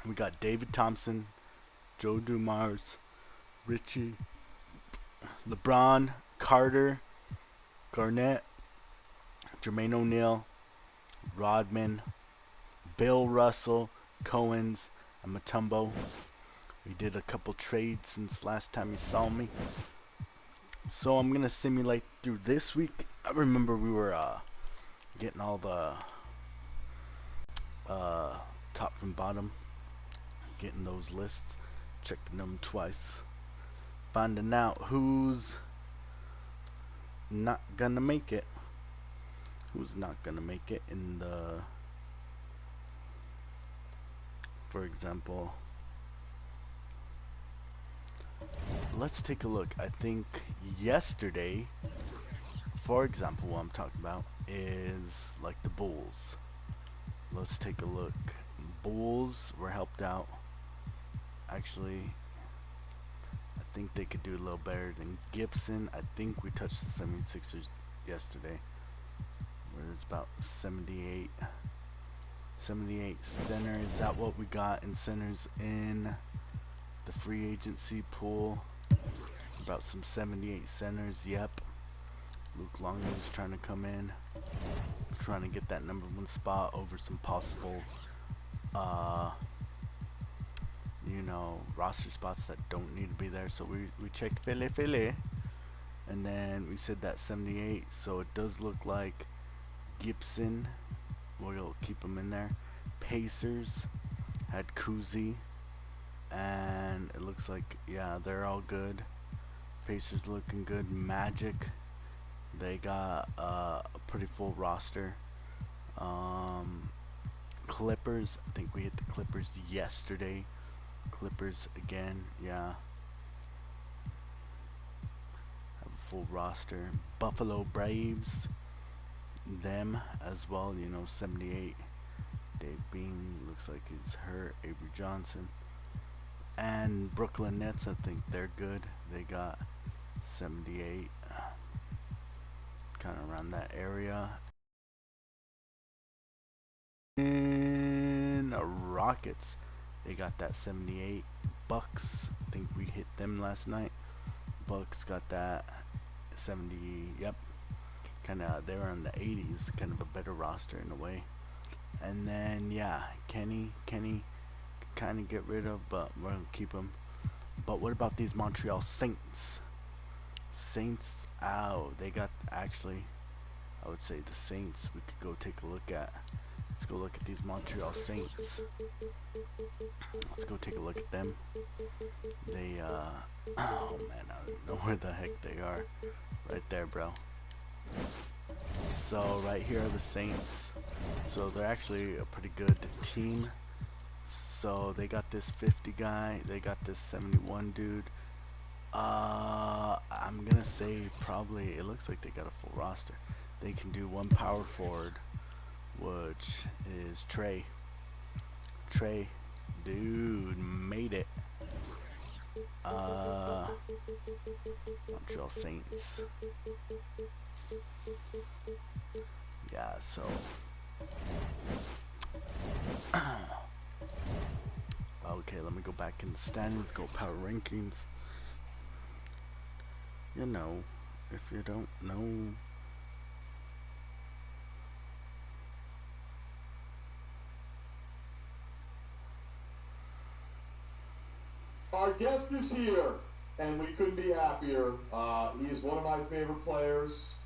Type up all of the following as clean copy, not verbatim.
We got David Thompson, Joe Dumars, Richie, LeBron, Carter, Garnett, Jermaine O'Neal, Rodman, Bill Russell, Cohen's, and Matumbo. We did a couple trades since last time you saw me. So I'm gonna simulate through this week. I remember we were getting all the top and bottom, getting those lists, checking them twice, finding out who's not gonna make it. Who's not gonna make it in the, for example, let's take a look. I think yesterday, for example, what I'm talking about is like the Bulls. Let's take a look. Bulls were helped out. Actually, I think they could do a little better than Gibson. I think we touched the 76ers yesterday, where it's about 78 center. Is that what we got in centers in the free agency pool? About some 78 centers. Yep. Luke Longley's trying to come in, trying to get that #1 spot over some possible you know, roster spots that don't need to be there. So we checked Philly, and then we said that 78. So it does look like Gibson, we'll keep him in there. Pacers had Kuzi, and it looks like, yeah, they're all good. Pacers looking good. Magic, they got a pretty full roster. Clippers, I think we hit the Clippers yesterday. Clippers again, yeah. Have a full roster. Buffalo Braves, them as well, you know, 78. Dave Bean looks like he's hurt. Avery Johnson. And Brooklyn Nets, I think they're good. They got 78, kind of around that area. And Rockets, they got that 78. Bucks, I think we hit them last night. Bucks got that 70. Yep, kind of, they were in the 80s, kind of a better roster in a way. And then yeah, Kenny kind of get rid of, but we're gonna keep him. But what about these Montreal Saints? Saints, ow, they got, actually, I would say the Saints we could go take a look at. Let's go look at these Montreal Saints. Let's go take a look at them. They oh man, I don't know where the heck they are. Right there, bro. So right here are the Saints. So they're actually a pretty good team. So they got this 50 guy, they got this 71 dude. I'm gonna say probably, it looks like they got a full roster. They can do one power forward, which is Trey. Trey, dude, made it. Montreal Saints. Yeah, so okay, let me go back in the standings, go power rankings. You know, if you don't know, our guest is here, and we couldn't be happier. He is one of my favorite players.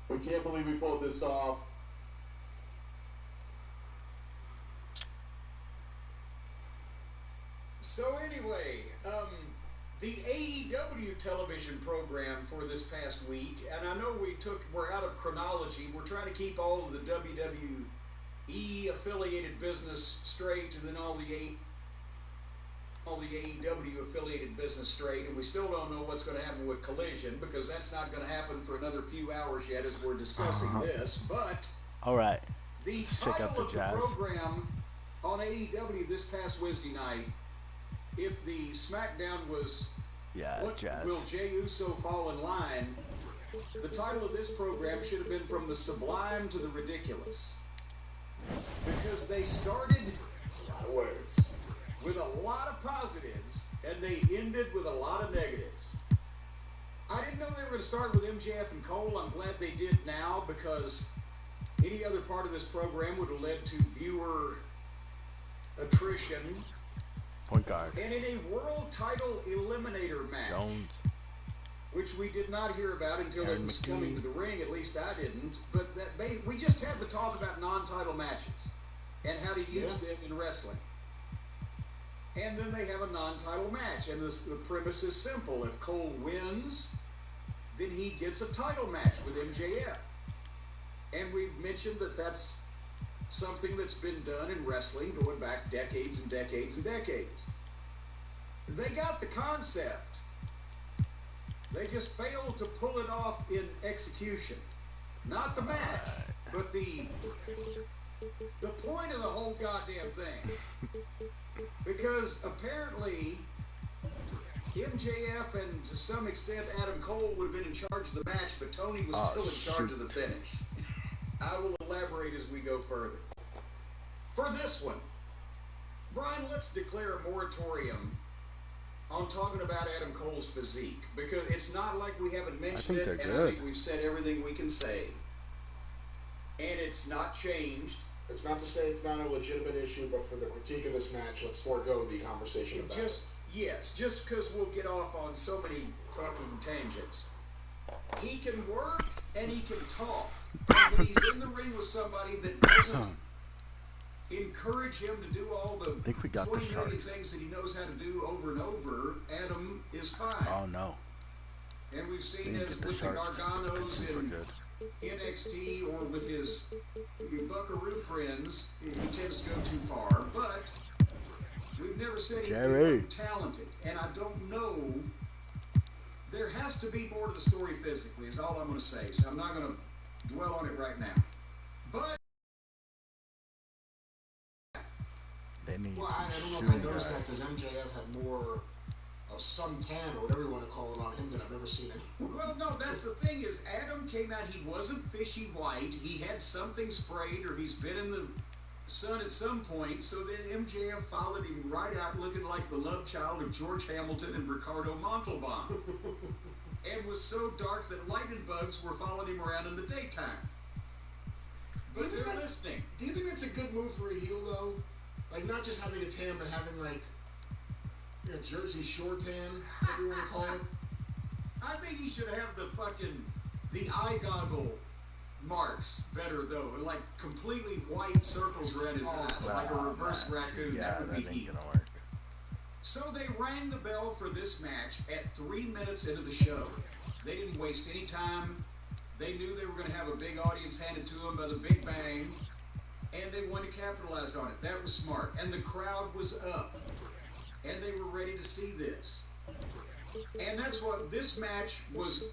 We can't believe we pulled this off. So anyway, the AEW television program for this past week, and I know we're out of chronology. We're trying to keep all of the WWE affiliated business straight, and then all the AEW affiliated business straight, and we still don't know what's going to happen with Collision, because that's not going to happen for another few hours yet as we're discussing this. But all right, the let's check out title the of Jazz. the program on AEW this past Wednesday night, if the SmackDown was what Jazz. will Jey Uso fall in line, the title of this program should have been From the Sublime to the Ridiculous. Because because they started That's a lot of words. with a lot of positives and they ended with a lot of negatives. I didn't know they were going to start with MJF and Cole. I'm glad they did now, because any other part of this program would have led to viewer attrition. Point guard. And in a world title eliminator match, Jones. which we did not hear about until Aaron it was McKee. coming to the ring. At least I didn't. But we just had to talk about non-title matches and how to use them in wrestling. And then they have a non-title match, and the premise is simple. If Cole wins, then he gets a title match with MJF. And we've mentioned that that's something that's been done in wrestling going back decades and decades and decades. They got the concept. They just failed to pull it off in execution. Not the match, but the point of the whole goddamn thing. Because apparently MJF and to some extent Adam Cole would have been in charge of the match, but Tony was still in charge of the finish. I will elaborate as we go further. For this one, Brian, let's declare a moratorium on talking about Adam Cole's physique, because it's not like we haven't mentioned it, and I think we've said everything we can say. And it's not changed. It's not to say it's not a legitimate issue, but for the critique of this match, let's forego the conversation about it. Yes, just because we'll get off on so many fucking tangents. He can work and he can talk. And when he's in the ring with somebody that doesn't encourage him to do all the 20 million things that he knows how to do over and over, Adam is fine. Oh, no. And we've seen this with the Garganos in NXT or with his Buckaroo friends. He tends to go too far, but we've never said he wasn't talented. And I don't know. There has to be more to the story physically, is all I'm going to say. So I'm not going to dwell on it right now. But I don't know if I noticed that, because MJF had more of suntan or whatever you want to call it on him than I've ever seen it. Well, no, that's the thing is Adam came out, he wasn't fishy white. He had something sprayed, or he's been in the sun at some point. So then MJF followed him right out looking like the love child of George Hamilton and Ricardo Montalban. And was so dark that lightning bugs were following him around in the daytime. But they're listening. Do you think that's a good move for a heel, though? Like, not just having a tan, but having, like, Jersey Shore tan, whatever you want to call it? I think he should have the eye goggle marks better, though. Like, completely white circles around his eyes, like a reverse raccoon. Yeah, that would be ain't gonna work. So they rang the bell for this match at 3 minutes into the show. They didn't waste any time. They knew they were going to have a big audience handed to them by the Big Bang, and they wanted to capitalize on it. That was smart. And the crowd was up, and they were ready to see this. And that's what this match was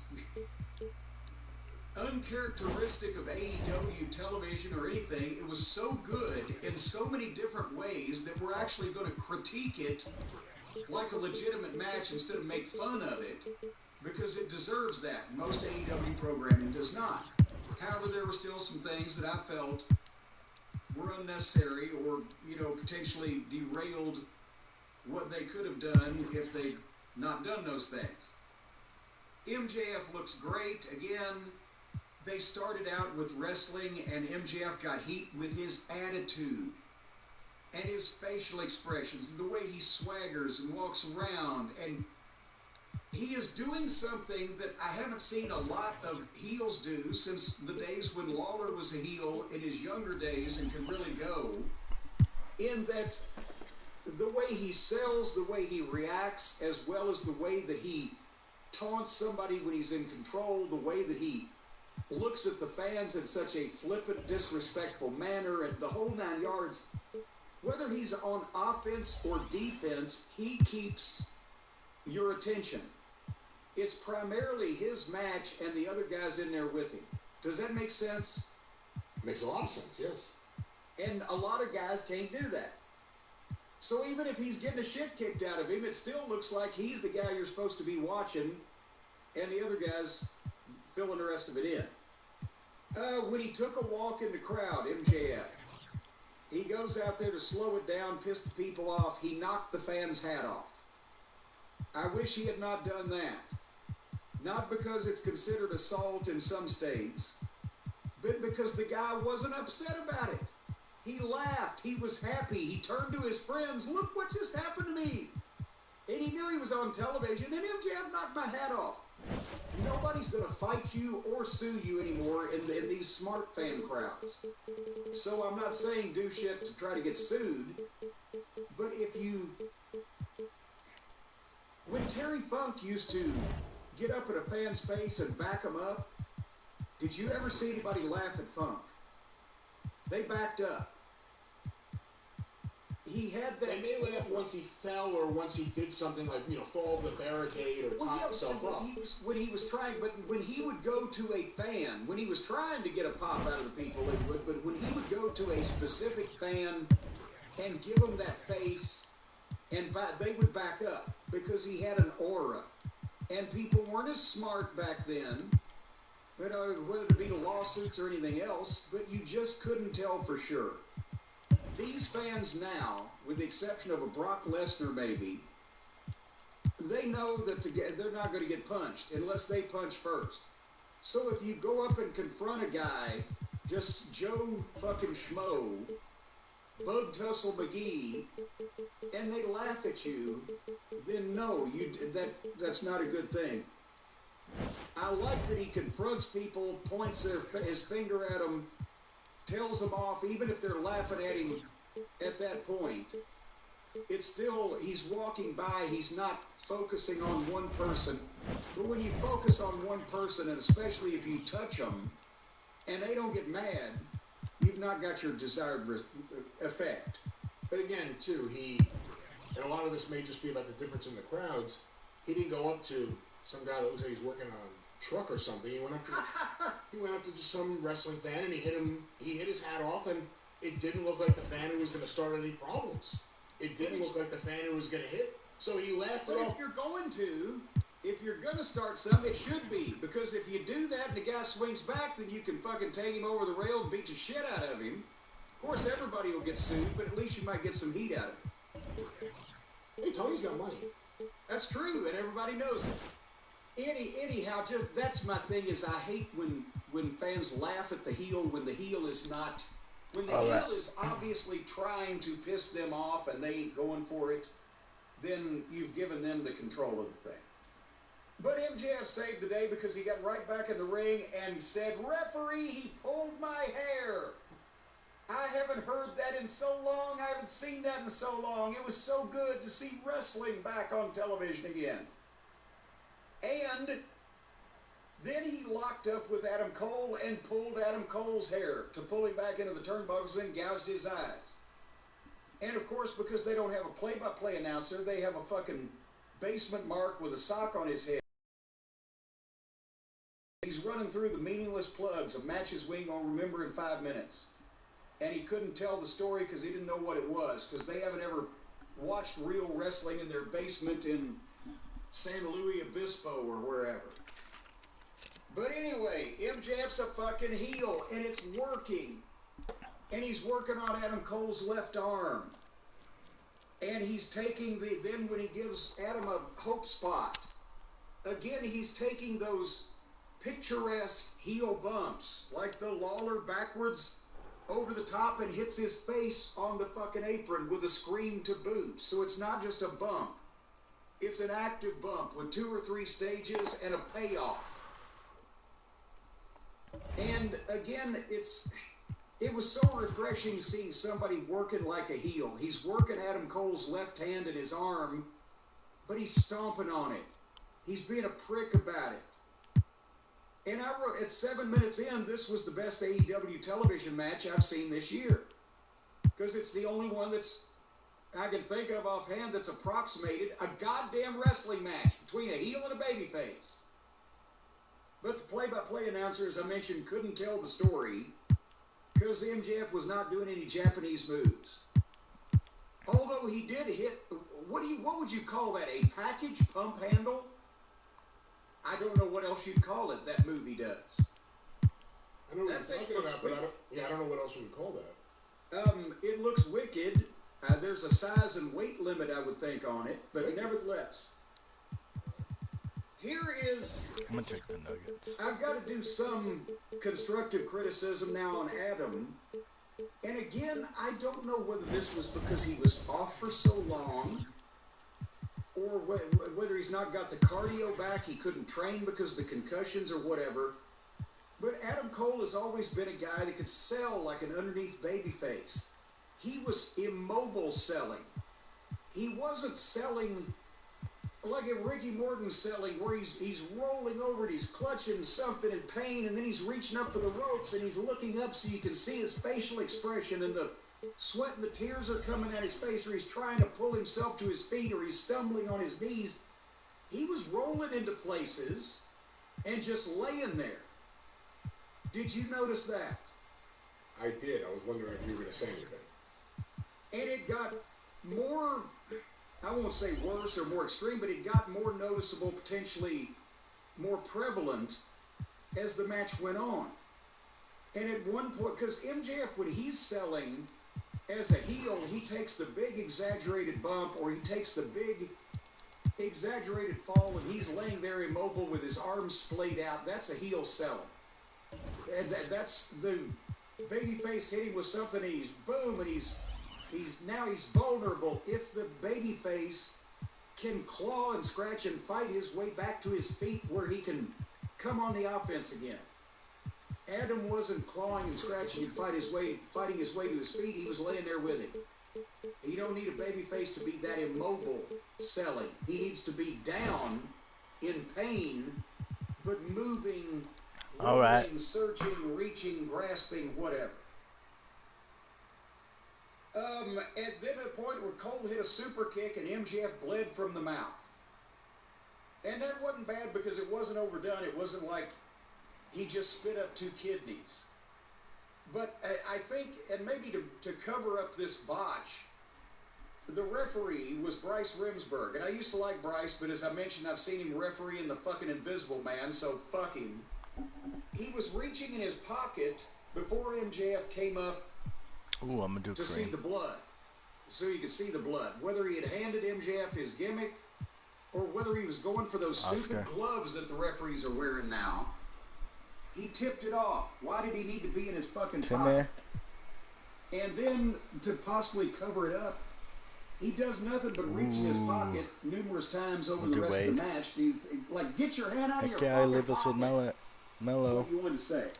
uncharacteristic of AEW television or anything. It was so good in so many different ways that we're actually going to critique it like a legitimate match instead of make fun of it, because it deserves that. Most AEW programming does not. However, there were still some things that I felt were unnecessary or, potentially derailed what they could have done if they'd not done those things. MJF looks great. Again, they started out with wrestling, and MJF got heat with his attitude and his facial expressions and the way he swaggers and walks around. And he is doing something that I haven't seen a lot of heels do since the days when Lawler was a heel in his younger days and could really go, in that the way he sells, the way he reacts, as well as the way that he taunts somebody when he's in control, the way that he looks at the fans in such a flippant, disrespectful manner, and the whole 9 yards. Whether he's on offense or defense, he keeps your attention. It's primarily his match and the other guys in there with him. Does that make sense? Makes a lot of sense, yes. And a lot of guys can't do that. So even if he's getting a shit kicked out of him, it still looks like he's the guy you're supposed to be watching, and the other guys filling the rest of it in. When he took a walk in the crowd, MJF, he goes out there to slow it down, piss the people off. He knocked the fan's hat off. I wish he had not done that. Not because it's considered assault in some states, but because the guy wasn't upset about it. He laughed. He was happy. He turned to his friends. Look what just happened to me. And he knew he was on television, and MJF knocked my hat off. Nobody's going to fight you or sue you anymore in these smart fan crowds. So I'm not saying do shit to try to get sued, but if you... When Terry Funk used to get up at a fan's face and back him up, did you ever see anybody laugh at Funk? They backed up. He had that... They may laugh once he fell or once he did something like, fall off the barricade or top himself up. When he was trying, but when he would go to a fan, when he was trying to get a pop out of the people, they would, but when he would go to a specific fan and give them that face, and they would back up because he had an aura. And people weren't as smart back then, whether it be the lawsuits or anything else, but you just couldn't tell for sure. These fans now, with the exception of a Brock Lesnar maybe, they know that they're not going to get punched unless they punch first. So if you go up and confront a guy, just Joe fucking Schmo, Bug Tussle McGee, and they laugh at you, then no, that's not a good thing. I like that he confronts people, points his finger at them, tells them off, even if they're laughing at him at that point. It's still, he's walking by, he's not focusing on one person. But when you focus on one person, and especially if you touch them, and they don't get mad, you've not got your desired effect. But again, too, and a lot of this may just be about the difference in the crowds, he didn't go up to some guy that looks like he's working on a truck or something. He went up to just some wrestling fan, and he hit his hat off, and it didn't look like the fan who was going to start any problems. It didn't look like the fan who was going to hit. So he laughed it off. If you're going to start something, it should be. Because if you do that and the guy swings back, then you can fucking take him over the rail and beat the shit out of him. Of course, everybody will get sued, but at least you might get some heat out of it. Hey, Tony's got money. That's true, and everybody knows it. Anyhow, just that's my thing is I hate when fans laugh at the heel when the heel is not... When the heel is obviously trying to piss them off and they ain't going for it, then you've given them the control of the thing. But MJF saved the day because he got right back in the ring and said, "Referee, he pulled my hair." I haven't heard that in so long. I haven't seen that in so long. It was so good to see wrestling back on television again. And then he locked up with Adam Cole and pulled Adam Cole's hair to pull him back into the turnbuckles and gouged his eyes. And of course, because they don't have a play-by-play announcer, they have a fucking basement mark with a sock on his head. He's running through the meaningless plugs of matches we ain't gonna remember in 5 minutes. And he couldn't tell the story because he didn't know what it was, because they haven't ever watched real wrestling in their basement in San Luis Obispo or wherever. But anyway, MJF's a fucking heel, and it's working. And he's working on Adam Cole's left arm. And he's taking then when he gives Adam a hope spot, again, he's taking those picturesque heel bumps, like the Lawler backwards over the top and hits his face on the fucking apron with a scream to boot. So it's not just a bump. It's an active bump with 2 or 3 stages and a payoff. And again, it was so refreshing seeing somebody working like a heel. He's working Adam Cole's left hand and his arm, but he's stomping on it. He's being a prick about it. And I wrote, at 7 minutes in, this was the best AEW television match I've seen this year. Because it's the only one I can think of offhand that's approximated a goddamn wrestling match between a heel and a babyface. But the play-by-play announcer, as I mentioned, couldn't tell the story because MJF was not doing any Japanese moves. Although he did hit, what would you call that, a package pump handle? I don't know what else you'd call it, that move he does. I know what you're talking about, but I don't know what else we would call that. It looks there's a size and weight limit, I would think, on it, but nevertheless. Here is... I'm gonna check the nuggets. I've got to do some constructive criticism now on Adam. And again, I don't know whether this was because he was off for so long, or whether he's not got the cardio back, he couldn't train because of the concussions or whatever. But Adam Cole has always been a guy that could sell like an underneath babyface. He was immobile selling. He wasn't selling like a Ricky Morton selling, where he's rolling over and he's clutching something in pain, and then he's reaching up for the ropes and he's looking up so you can see his facial expression, and the sweat and the tears are coming at his face, or he's trying to pull himself to his feet, or he's stumbling on his knees. He was rolling into places and just laying there. Did you notice that? I did. I was wondering if you were going to say anything. And it got more, I won't say worse or more extreme, but it got more noticeable, potentially more prevalent as the match went on. And at one point, because MJF, when he's selling as a heel, he takes the big exaggerated bump, or he takes the big exaggerated fall, and he's laying there immobile with his arms splayed out. That's a heel selling. And that's the babyface hitting with something, and he's boom, and he's vulnerable. If the babyface can claw and scratch and fight his way back to his feet where he can come on the offense again. Adam wasn't clawing and scratching and fighting his way to his feet. He was laying there with him. You don't need a babyface to be that immobile selling. He needs to be down in pain, but moving, all right, searching, reaching, grasping, whatever. And then at the point where Cole hit a super kick and MJF bled from the mouth. And that wasn't bad because it wasn't overdone. It wasn't like he just spit up 2 kidneys. But I think, and maybe to cover up this botch, the referee was Bryce Remsburg. And I used to like Bryce, but as I mentioned, I've seen him referee in the fucking Invisible Man, so fuck him. He was reaching in his pocket before MJF came up. Ooh, I'm gonna do to see the blood, so you could see the blood. Whether he had handed MJF his gimmick, or whether he was going for those stupid gloves that the referees are wearing now, he tipped it off. Why did he need to be in his fucking pocket? And then, to possibly cover it up, he does nothing but reach in his pocket numerous times over the rest of the match. Like, get your hand out of your pocket. I leave us with Mello. What you wanted to say?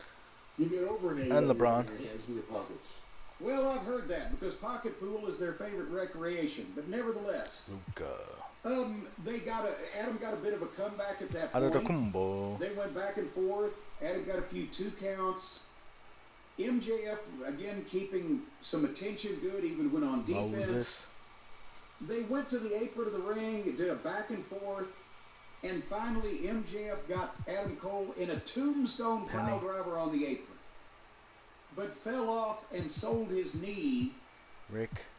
You get over an and LeBron. Your hands in your pockets. Well, I've heard that, because pocket pool is their favorite recreation. But nevertheless, Adam got a bit of a comeback at that point. They went back and forth. Adam got a few 2 counts. MJF, again, keeping some attention good, even when on defense. They went to the apron of the ring, did a back and forth, and finally MJF got Adam Cole in a tombstone pile driver on the apron, but fell off and sold his knee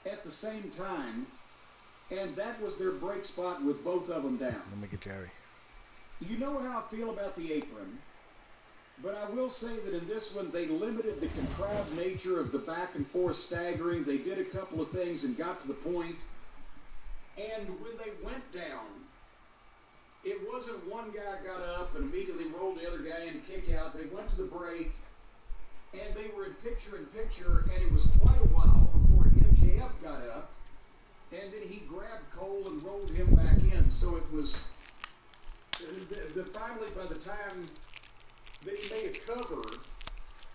at the same time, and that was their break spot with both of them down. Let me get Jerry. You know how I feel about the apron, but I will say that in this one they limited the contrived nature of the back and forth staggering. They did a couple of things and got to the point, and when they went down, it wasn't one guy got up and immediately rolled the other guy in to kick out. They went to the break, and they were in picture, and it was quite a while before MJF got up, and then he grabbed Cole and rolled him back in. So it was, finally, by the time that he made a cover,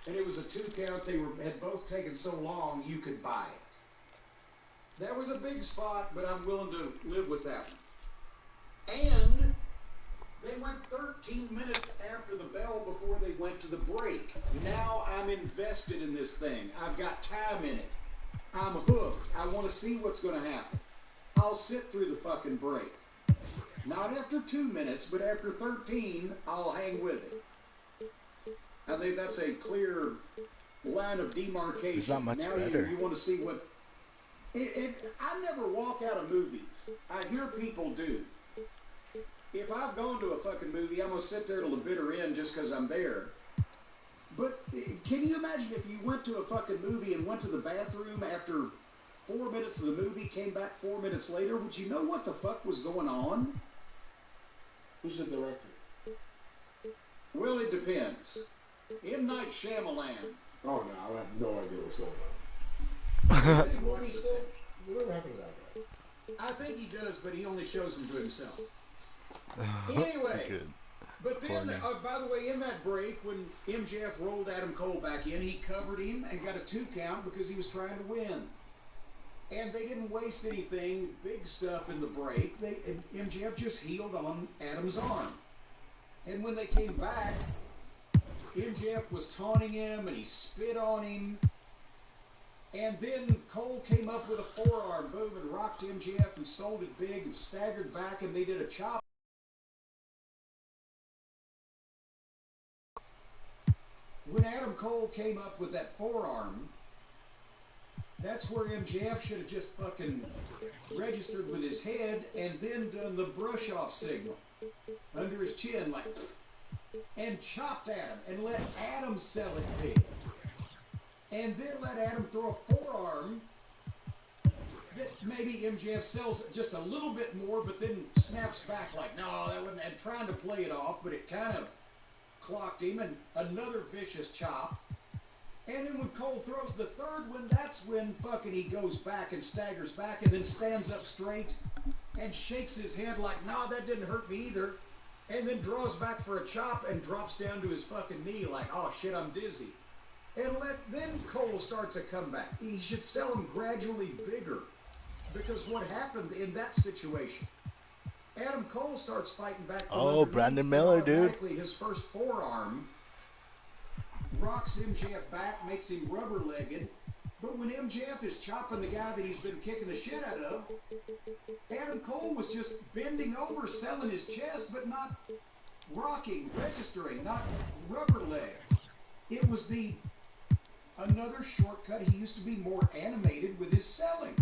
and it was a 2 count, they had both taken so long, you could buy it. That was a big spot, but I'm willing to live with that one. And they went 13 minutes after the bell before they went to the break. Now I'm invested in this thing. I've got time in it. I'm hooked. I want to see what's going to happen. I'll sit through the fucking break. Not after 2 minutes, but after 13, I'll hang with it. I think that's a clear line of demarcation. It's not much now better. You want to see what... I never walk out of movies. I hear people do. If I've gone to a fucking movie, I'm going to sit there till the bitter end just because I'm there. But can you imagine if you went to a fucking movie and went to the bathroom after 4 minutes of the movie, came back 4 minutes later. Would you know what the fuck was going on? Who's the director? Well, it depends. M. Night Shyamalan. Oh, no, I have no idea what's going on. Big movie still? Whatever happened to that guy? I think he does, but he only shows them to himself. Anyway, Good. but then, Funny. by the way, in that break, when MJF rolled Adam Cole back in, he covered him and got a 2 count because he was trying to win. And they didn't waste anything, big stuff in the break. MJF just healed on Adam's arm. And when they came back, MJF was taunting him and he spit on him. And then Cole came up with a forearm, boom, and rocked MJF and sold it big and staggered back, and they did a chop. When Adam Cole came up with that forearm, that's where MJF should have just fucking registered with his head and then done the brush off signal under his chin, like, and chopped Adam and let Adam sell it big. And then let Adam throw a forearm that maybe MJF sells just a little bit more, but then snaps back like, no, that wasn't, and trying to play it off, but it kind of clocked him, and another vicious chop. And then when Cole throws the third one, that's when fucking he goes back and staggers back and then stands up straight and shakes his head like, nah, that didn't hurt me either. And then draws back for a chop and drops down to his fucking knee like, oh shit, I'm dizzy. And then Cole starts a comeback. He should sell him gradually bigger. Because what happened in that situation, Adam Cole starts fighting back from underneath, Brandon Miller, dude. His first forearm rocks MJF back, makes him rubber-legged. But when MJF is chopping the guy that he's been kicking the shit out of, Adam Cole was just bending over, selling his chest, but not rocking, registering, not rubber-leg. It was another shortcut. He used to be more animated with his selling.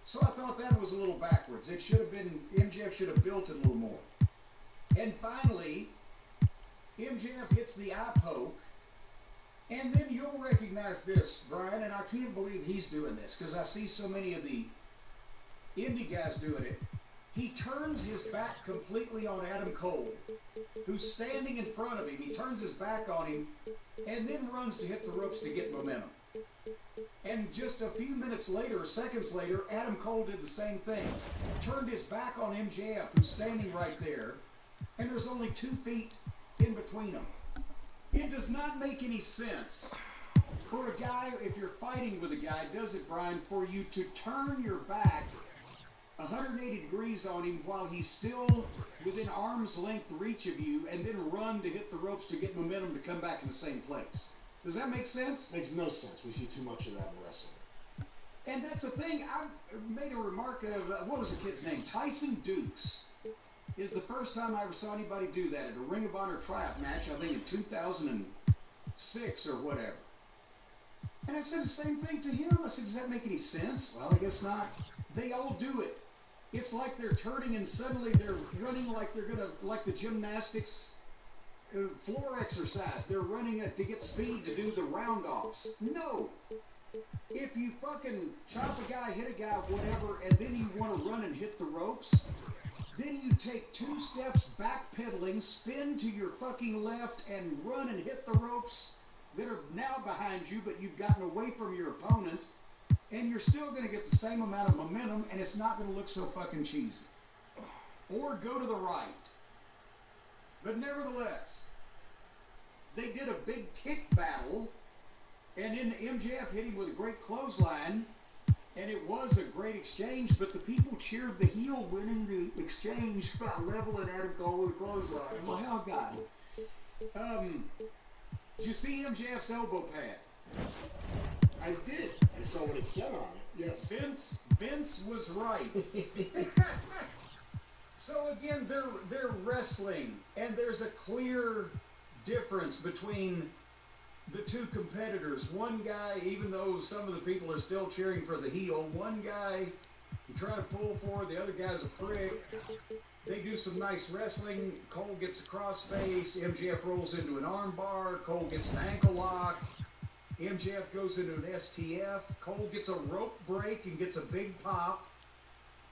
So I thought that was a little backwards. It should have been, MJF should have built it a little more. And finally, MJF hits the eye poke. And then you'll recognize this, Brian, and I can't believe he's doing this because I see so many of the indie guys doing it. He turns his back completely on Adam Cole, who's standing in front of him. He turns his back on him and then runs to hit the ropes to get momentum. And just a few minutes later, or seconds later, Adam Cole did the same thing. Turned his back on MJF, who's standing right there, and there's only 2 feet in between them. It does not make any sense for a guy, if you're fighting with a guy, does it, Brian, for you to turn your back 180 degrees on him while he's still within arm's length reach of you and then run to hit the ropes to get momentum to come back in the same place. Does that make sense? Makes no sense. We see too much of that in wrestling. And that's the thing. I made a remark of, what was the kid's name? Tyson Dukes is the first time I ever saw anybody do that at a Ring of Honor tryout match, I think in 2006 or whatever. And I said the same thing to him. I said, does that make any sense? Well, I guess not. They all do it. It's like they're turning and suddenly they're running like they're going to, like the gymnastics floor exercise. They're running to get speed to do the round-offs. No. If you fucking chop a guy, hit a guy, whatever, and then you want to run and hit the ropes, then you take 2 steps backpedaling, spin to your fucking left, and run and hit the ropes that are now behind you, but you've gotten away from your opponent, and you're still going to get the same amount of momentum, and it's not going to look so fucking cheesy. Or go to the right. But nevertheless, they did a big kick battle, and then MJF hit him with a great clothesline, and it was a great exchange, but the people cheered the heel winning the exchange by leveling Adam Cole with a clothesline. I'm like, oh, God. Did you see MJF's elbow pad? I did. I saw what it said on it. Yes. Vince was right. So again, they're wrestling, and there's a clear difference between the 2 competitors. One guy, even though some of the people are still cheering for the heel, one guy you try to pull for, the other guy's a prick. They do some nice wrestling. Cole gets a crossface. MJF rolls into an armbar. Cole gets an ankle lock. MJF goes into an STF. Cole gets a rope break and gets a big pop.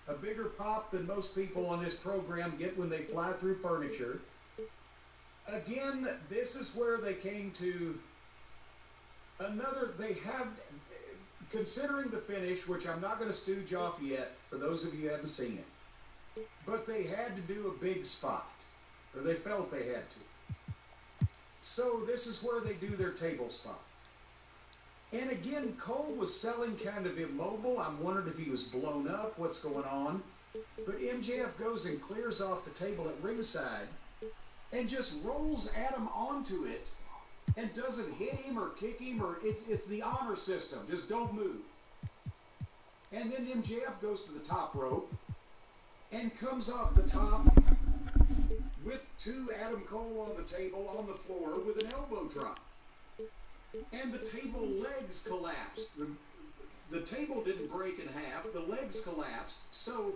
A bigger pop than most people on this program get when they fly through furniture. Again, this is where they came to they have, considering the finish, which I'm not going to stooge off yet, for those of you who haven't seen it, but they had to do a big spot, or they felt they had to. So this is where they do their table spot. And again, Cole was selling kind of immobile. I'm wondering if he was blown up, what's going on. But MJF goes and clears off the table at ringside and just rolls Adam onto it and doesn't hit him or kick him, or it's the honor system. Just don't move. And then MJF goes to the top rope and comes off the top with two Adam Cole on the table on the floor with an elbow drop. And the table legs collapsed. The table didn't break in half. The legs collapsed. So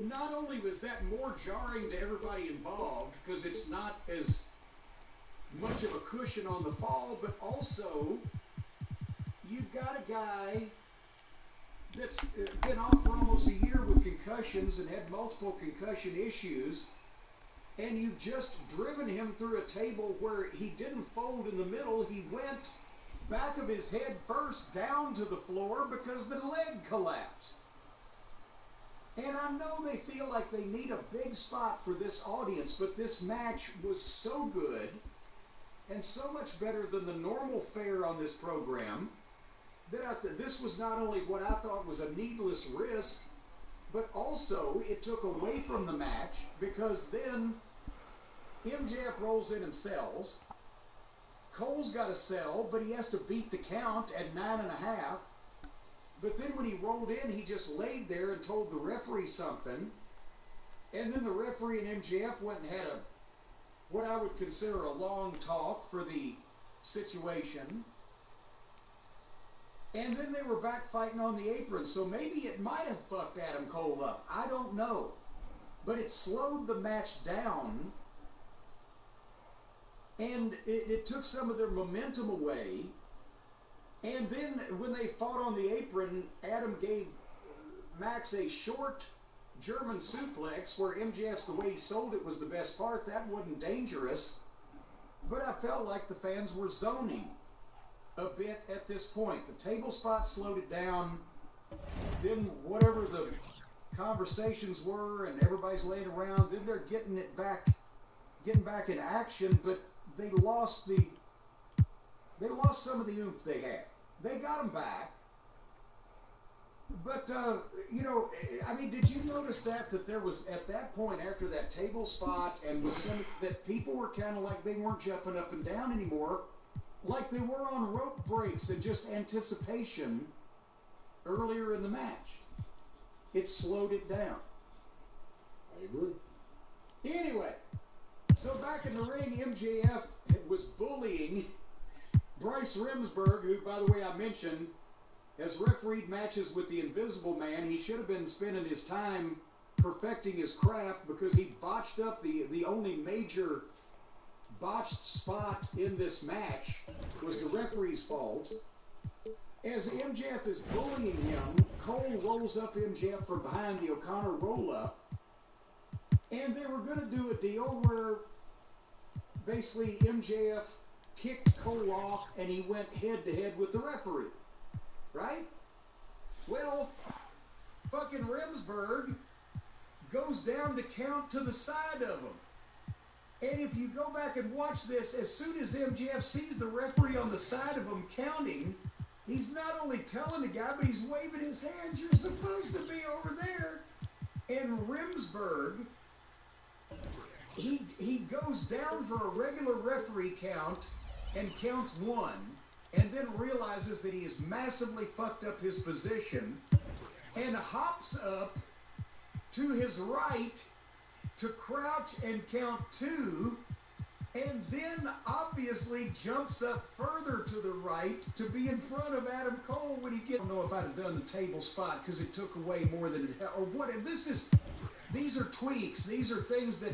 not only was that more jarring to everybody involved, because it's not as much of a cushion on the fall, but also you've got a guy that's been off for almost a year with concussions and had multiple concussion issues, and you've just driven him through a table where he didn't fold in the middle. He went back of his head first down to the floor because the leg collapsed. And I know they feel like they need a big spot for this audience, but this match was so good and so much better than the normal fare on this program that this was not only what I thought was a needless risk, but also it took away from the match, because then MJF rolls in and sells. Cole's got to sell, but he has to beat the count at 9.5. But then when he rolled in, he just laid there and told the referee something. And then the referee and MJF went and had what I would consider a long talk for the situation. And then they were back fighting on the apron. So maybe it might have fucked Adam Cole up. I don't know. But it slowed the match down. And it took some of their momentum away. And then when they fought on the apron, Adam gave Max a short German suplex where MJF's, the way he sold it was the best part. That wasn't dangerous. But I felt like the fans were zoning a bit at this point. The table spot slowed it down. Then whatever the conversations were and everybody's laying around, then they're getting back in action, but they lost some of the oomph they had. They got them back. But, I mean, did you notice that there was, at that point, after that table spot, and with that people were kind of like, they weren't jumping up and down anymore, like they were on rope breaks and just anticipation earlier in the match. It slowed it down. I agree. Anyway, so back in the ring, MJF was bullying Bryce Remsburg, who, by the way, I mentioned, has refereed matches with the Invisible Man. He should have been spending his time perfecting his craft, because he botched up the only major botched spot in this match was the referee's fault. As MJF is bullying him, Cole rolls up MJF from behind the O'Connor roll-up, and they were going to do a deal where basically MJF kicked Cole off and he went head-to-head with the referee. Right? Well, fucking Remsburg goes down to count to the side of him. And if you go back and watch this, as soon as MJF sees the referee on the side of him counting, he's not only telling the guy, but he's waving his hands. You're supposed to be over there. And Remsburg, he goes down for a regular referee count and counts one, and then realizes that he has massively fucked up his position and hops up to his right to crouch and count two, and then obviously jumps up further to the right to be in front of Adam Cole when he gets... I don't know if I'd have done the table spot because it took away more than it... Or what? These are tweaks. These are things that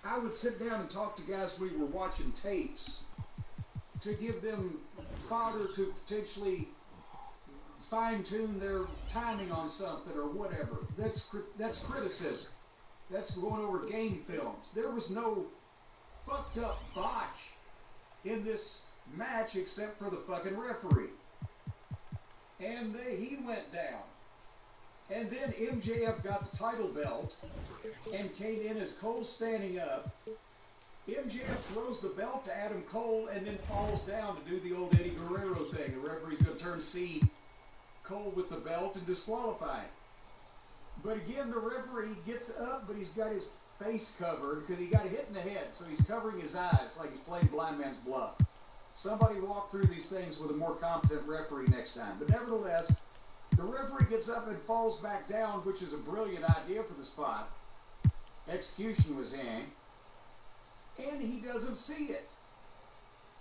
I would sit down and talk to guys we were watching tapes to give them fodder to potentially fine-tune their timing on something or whatever. That's criticism. That's going over game films. There was no fucked up botch in this match except for the fucking referee. And he went down. And then MJF got the title belt and came in as Cole standing up. MJF throws the belt to Adam Cole and then falls down to do the old Eddie Guerrero thing. The referee's going to turn C Cole with the belt and disqualify him. But again, the referee gets up, but he's got his face covered because he got hit in the head, so he's covering his eyes like he's playing blind man's bluff. Somebody walk through these things with a more competent referee next time. But nevertheless, the referee gets up and falls back down, which is a brilliant idea for the spot. Execution was in, and he doesn't see it.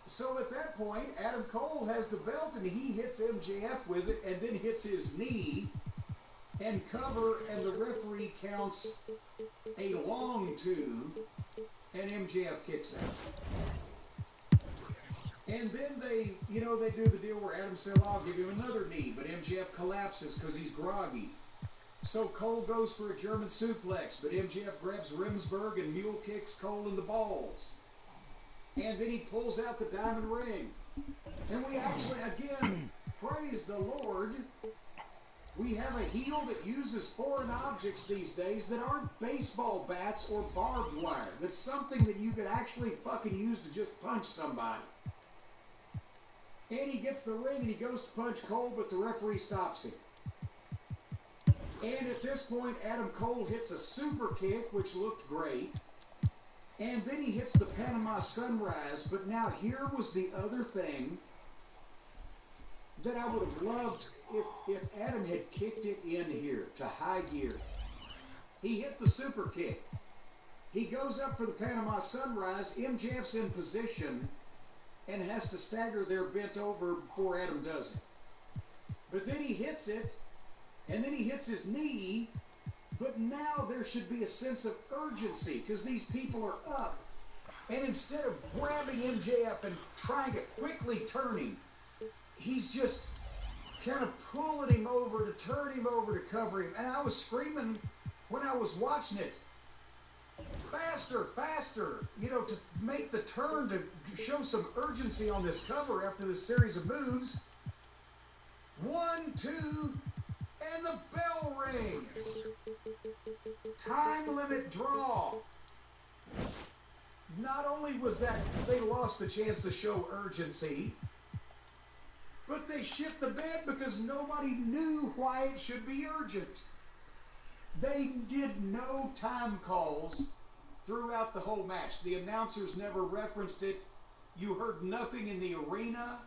So at that point, Adam Cole has the belt, and he hits MJF with it, and then hits his knee, and cover, and the referee counts a long 2, and MJF kicks out. And then they do the deal where Adam said, well, I'll give him another knee, but MJF collapses because he's groggy. So Cole goes for a German suplex, but MJF grabs Rimsberg and mule kicks Cole in the balls. And then he pulls out the diamond ring. And we actually, again, praise the Lord, we have a heel that uses foreign objects these days that aren't baseball bats or barbed wire. That's something that you could actually fucking use to just punch somebody. And he gets the ring and he goes to punch Cole, but the referee stops him. And at this point, Adam Cole hits a super kick, which looked great. And then he hits the Panama Sunrise. But now here was the other thing that I would have loved if Adam had kicked it in here to high gear. He hit the super kick. He goes up for the Panama Sunrise. MJF's in position and has to stagger there bent over before Adam does it. But then he hits it, and then he hits his knee, but now there should be a sense of urgency because these people are up. And instead of grabbing MJF and trying to quickly turn him, he's just kind of pulling him over to turn him over to cover him. And I was screaming when I was watching it, faster, faster, to make the turn to show some urgency on this cover after this series of moves. 1, 2, and the bell rings. Time limit draw. Not only was that they lost the chance to show urgency, but they shit the bed because nobody knew why it should be urgent. They did no time calls throughout the whole match. The announcers never referenced it. You heard nothing in the arena.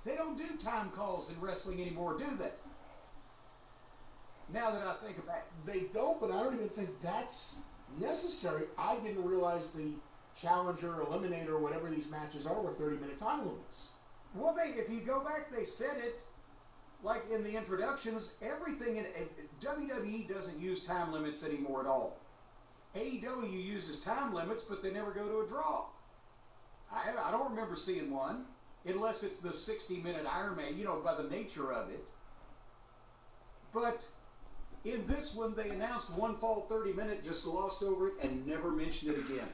They don't do time calls in wrestling anymore, do they? Now that I think about it. They don't, but I don't even think that's necessary. I didn't realize the Challenger, Eliminator, whatever these matches are, were 30-minute time limits. Well, if you go back, they said it, like in the introductions, everything in WWE doesn't use time limits anymore at all. AEW uses time limits, but they never go to a draw. I don't remember seeing one, unless it's the 60-minute Iron Man, by the nature of it. But in this one, they announced one fall 30-minute, just glossed over it, and never mentioned it again.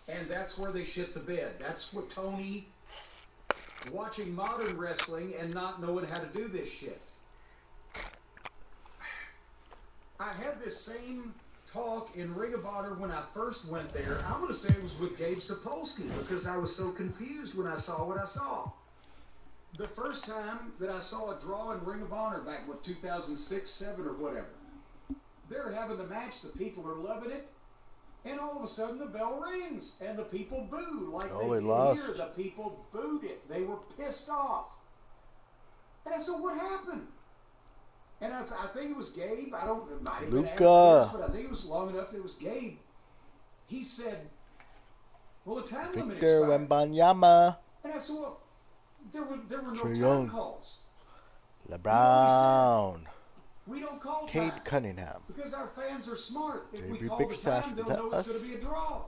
And that's where they shit the bed. That's what Tony, watching modern wrestling and not knowing how to do this shit. I had this same talk in Ring of Honor when I first went there. I'm going to say it was with Gabe Sapolsky because I was so confused when I saw what I saw. The first time that I saw a draw in Ring of Honor back in 2006, 7 or whatever, they're having the match, the people are loving it, and all of a sudden the bell rings and the people boo like they did here. The people booed it. They were pissed off. And I said, what happened? And I think it was Gabe. It might have been Adam Pierce, but I think it was long enough that it was Gabe. He said, well, the time limit expired. Wembanyama. And I said, well, there were no time calls. LeBron. We don't call Cade time. Cunningham. Because our fans are smart. If we JB call Big the Staff, time, they'll is that know us? it's going to be a draw.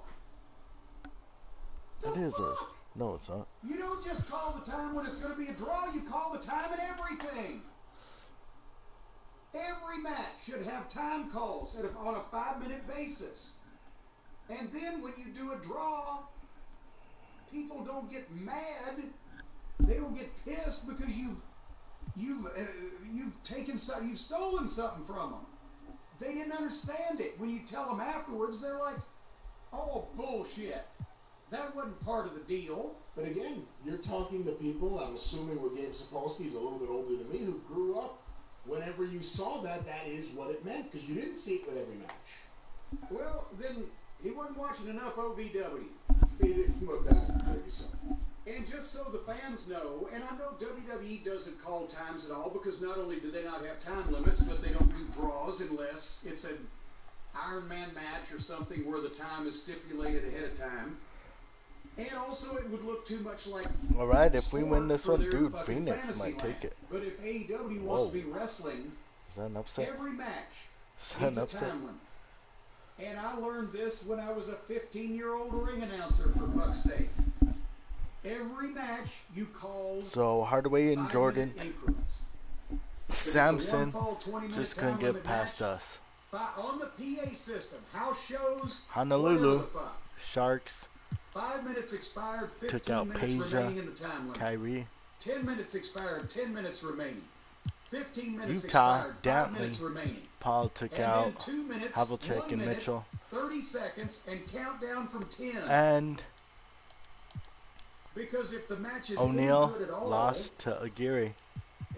What is this? No, it's not. You don't just call the time when it's going to be a draw. You call the time and everything. Every match should have time calls on a 5-minute basis. And then when you do a draw, people don't get mad. They don't get pissed because you've stolen something from them. They didn't understand it. When you tell them afterwards, they're like, "Oh, bullshit. That wasn't part of the deal." But again, you're talking to people, I'm assuming where Gabe Sapolsky is a little bit older than me, who grew up. Whenever you saw that, that is what it meant, because you didn't see it with every match. Well, then he wasn't watching enough OVW. He didn't look that, maybe so. And just so the fans know, and I know WWE doesn't call times at all, because not only do they not have time limits, but they don't do draws unless it's an Iron Man match or something where the time is stipulated ahead of time. And also, it would look too much like. All right, if we win this for one, their dude, fucking Phoenix fantasy might land. take it. But if AEW wants to be wrestling, Is that an upset? every match Is that needs an a upset? time limit. And I learned this when I was a 15-year-old ring announcer, for fuck's sake. Every match you call. So Hardaway and Jordan, increments. Samson, Fall, 20-minute just time couldn't get limit past match, us. on the PA system, house shows, Honolulu, whatever the fuck. Sharks 5 minutes expired, 15 took out minutes Peja, remaining in the time limit. Kyrie. 10 minutes expired, 10 minutes remaining. 15 minutes Utah, expired, 5 Dantley, minutes remaining. Paul took And out then 2 minutes, Havlicek 1 and minute, Mitchell. 30 seconds, and count down from 10. And Because if the match is O'Neal good at all, lost to Aguirre.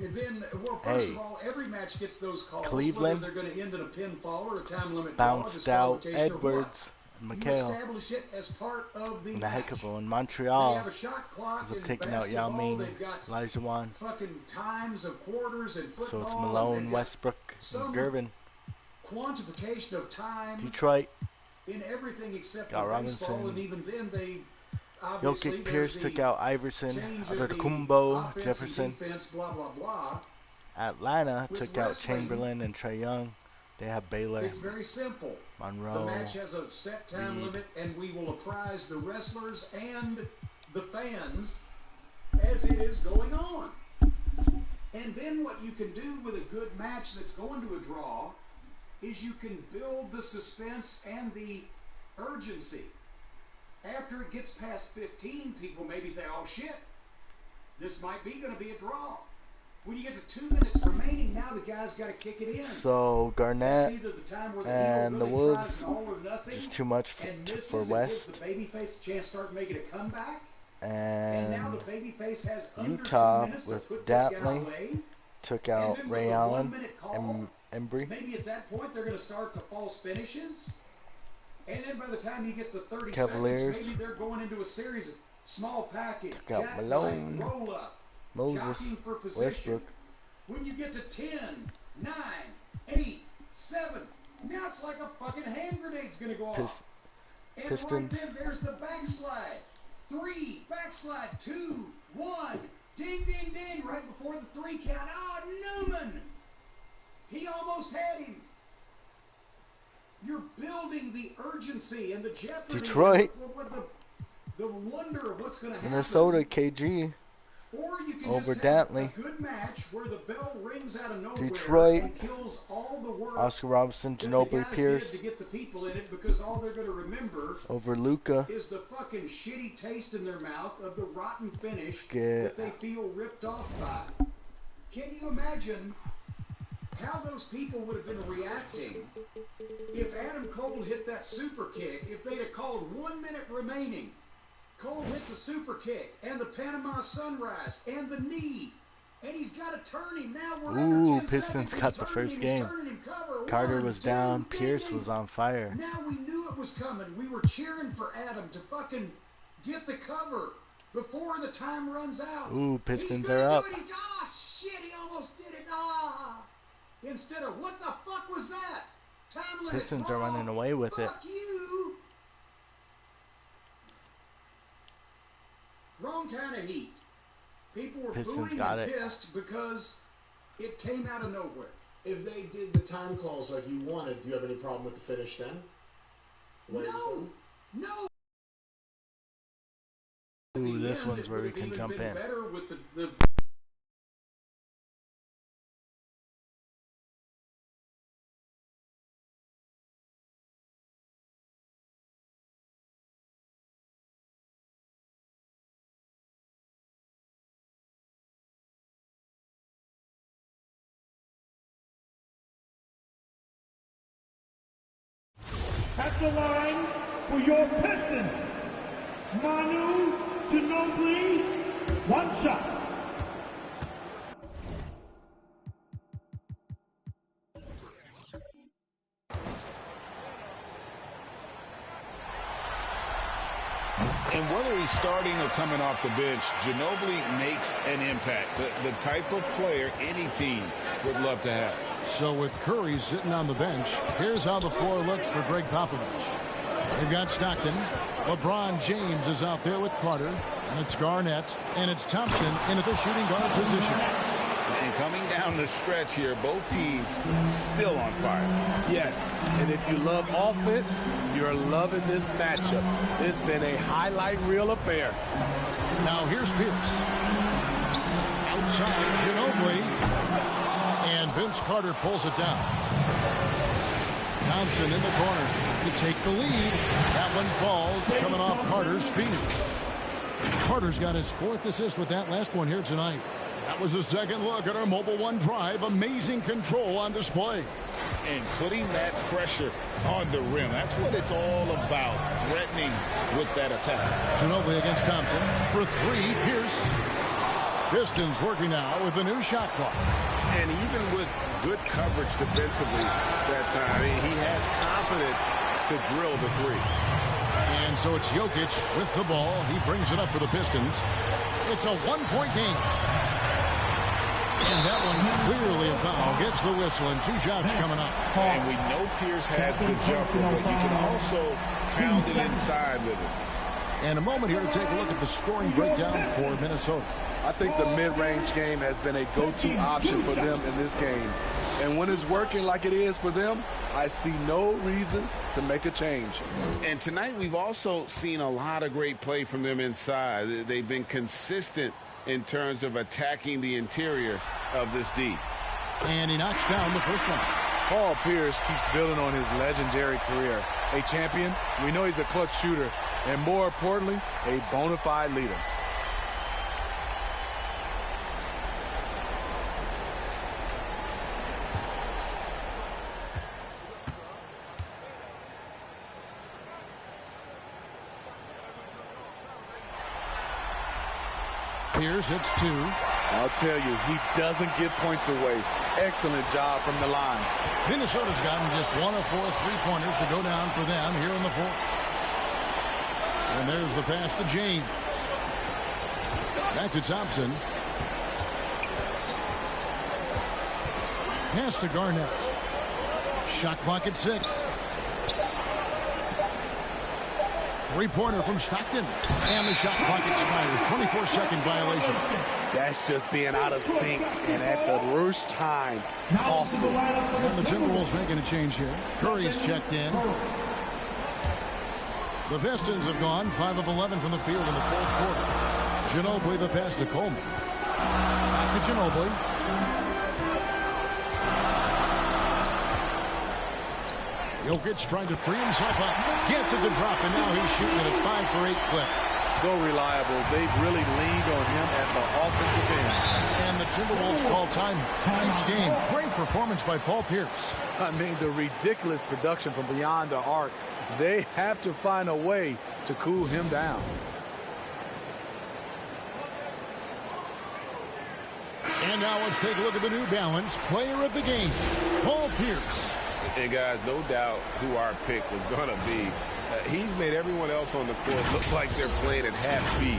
then, well, first of all, every match gets those calls. Cleveland whether they're going to end in a pinfall or a time limit bounced draw, out disqualification or Edwards and what. You McHale. establish it as part of the And a heck match. of a one. They Montreal have a shot clock ends up in taking out Yao basketball. Ming, They've got Elijah Wan. fucking times of quarters and football. So it's and Malone, they've got Westbrook, some and Gervin. quantification of time Detroit in everything except got for Robinson. baseball, and even then they obviously Jokic Pierce took out Iverson, change of the Adetokounmpo, offense Jefferson. and defense, blah blah blah. Atlanta With took out wrestling, Chamberlain and Trae Young. They have Baylor, It's very simple. Monroe. The match has a set time Reed. limit, and we will apprise the wrestlers and the fans as it is going on. And then what you can do with a good match that's going to a draw is you can build the suspense and the urgency. After it gets past 15, people maybe think, "Oh shit, this might be going to be a draw." When you get to 2 minutes remaining, now the guy's got to kick it in. So That's Garnett either the time where the and heel the really tries Woods, an all or nothing just too much and misses for and West. gives the babyface a chance to start making a comeback. And now And the babyface has under Utah 2 minutes with to put this guy Dantley away. took And out then Ray with a Allen 1-minute call, and Embry. maybe at that point they're going to start the false finishes. And then by the time you get to 30 Cavaliers. seconds, maybe they're going into a series of small package, Took out jackknife, Malone, roll up, Moses, jockeying for position. Westbrook. When you get to 10, 9, 8, 7, now it's like a fucking hand grenade's going to go off. And Pistons. right then, there's the backslide. 3, backslide, 2, 1, ding, ding, ding, right before the 3 count. Oh, Newman! He almost had him. You're building the urgency and the jeopardy. Detroit. With the wonder of what's going to happen. Minnesota, KG. Or you can over just have Dantley. a good match where the bell rings out of nowhere Detroit. and kills all the work Oscar Robinson, that the Ginobili guys Pierce did to get the people in it, because all they're going to remember over Luca. is the fucking shitty taste in their mouth of the rotten finish Get that they feel ripped off by. Can you imagine how those people would have been reacting if Adam Cole hit that super kick, if they'd have called 1 minute remaining? Cole hits a super kick, and the Panama Sunrise, and the knee, and he's got to turn him. Now we're under 10 Pistons seconds. got He's the turning first him, game. he's turning him, cover. Carter 1, was 2, down. ding, Pierce ding. was on fire. Now we knew it was coming. We were cheering for Adam to fucking get the cover before the time runs out. Ooh, Pistons He's gonna are up. do it. Shit, he almost did it. Instead of, what the fuck was that? Time limit. Pistons are running away with it. Fuck you. Wrong kind of heat. People were Pistons booing got and it. pissed because it came out of nowhere. If they did the time calls like you wanted, do you have any problem with the finish then? The way it was No. done? No. Ooh, this one's where we can jump in. Better with the At the line for your Pistons, Manu Ginobili, one shot. And whether he's starting or coming off the bench, Ginobili makes an impact. The type of player any team would love to have. So with Curry sitting on the bench, here's how the floor looks for Greg Popovich. They've got Stockton. LeBron James is out there with Carter. And it's Garnett. And it's Thompson into the shooting guard position. And coming down the stretch here, both teams still on fire. Yes, and if you love offense, you're loving this matchup. It's been a highlight reel affair. Now here's Pierce. Outside, Ginobili. And Vince Carter pulls it down. Thompson in the corner to take the lead. That one falls, coming off Carter's feet. Carter's got his 4th assist with that last one here tonight. That was a second look at our Mobile One Drive. Amazing control on display. And putting that pressure on the rim. That's what it's all about, threatening with that attack. Ginobili against Thompson for 3. Pierce. Pistons working now with a new shot clock. And even with good coverage defensively that time, he has confidence to drill the 3. And so it's Jokic with the ball. He brings it up for the Pistons. It's a 1-point game. And that one clearly a foul. Gets the whistle and 2 shots coming up. And we know Pierce has the jumper, but you can also pound it inside with it. And a moment here to take a look at the scoring breakdown for Minnesota. I think the mid-range game has been a go-to option for them in this game. And when it's working like it is for them, I see no reason to make a change. And tonight we've also seen a lot of great play from them inside. They've been consistent in terms of attacking the interior of this D. And he knocks down the first one. Paul Pierce keeps building on his legendary career. A champion, we know he's a clutch shooter, and more importantly, a bona fide leader. Pierce hits 2. I'll tell you, he doesn't give points away. Excellent job from the line. Minnesota's gotten just 1 of 4 3-pointers to go down for them here in the 4th. And there's the pass to James. Back to Thompson. Pass to Garnett. Shot clock at 6. 3-pointer from Stockton. And the shot clock expires. 24-second violation. That's just being out of sync and at the worst time. Costly. And the Timberwolves making a change here. Curry's checked in. The Pistons have gone 5 of 11 from the field in the 4th quarter. Ginobili the pass to Coleman. Back to Ginobili. Jokic trying to free himself up. Gets it to drop, and now he's shooting at a 5 for 8 clip. So reliable. They've really leaned on him at the offensive end. And the Timberwolves call time. Nice game. Great performance by Paul Pierce. I mean, the ridiculous production from beyond the arc. They have to find a way to cool him down. And now let's take a look at the New Balance player of the game, Paul Pierce. And guys, no doubt who our pick was going to be. He's made everyone else on the court look like they're playing at half speed.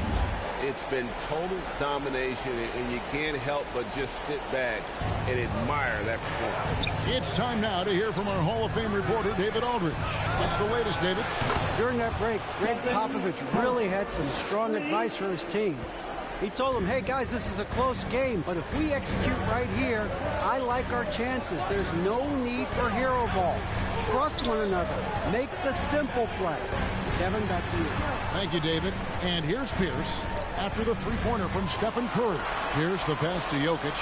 It's been total domination, and you can't help but just sit back and admire that performance. It's time now to hear from our Hall of Fame reporter, David Aldridge. What's the latest, David? During that break, Greg Popovich really had some strong advice for his team. He told them, hey, guys, this is a close game, but if we execute right here, I like our chances. There's no need for hero ball. Trust one another. Make the simple play. Kevin, back to you. Thank you, David. And here's Pierce after the three-pointer from Stephen Curry. Here's the pass to Jokic.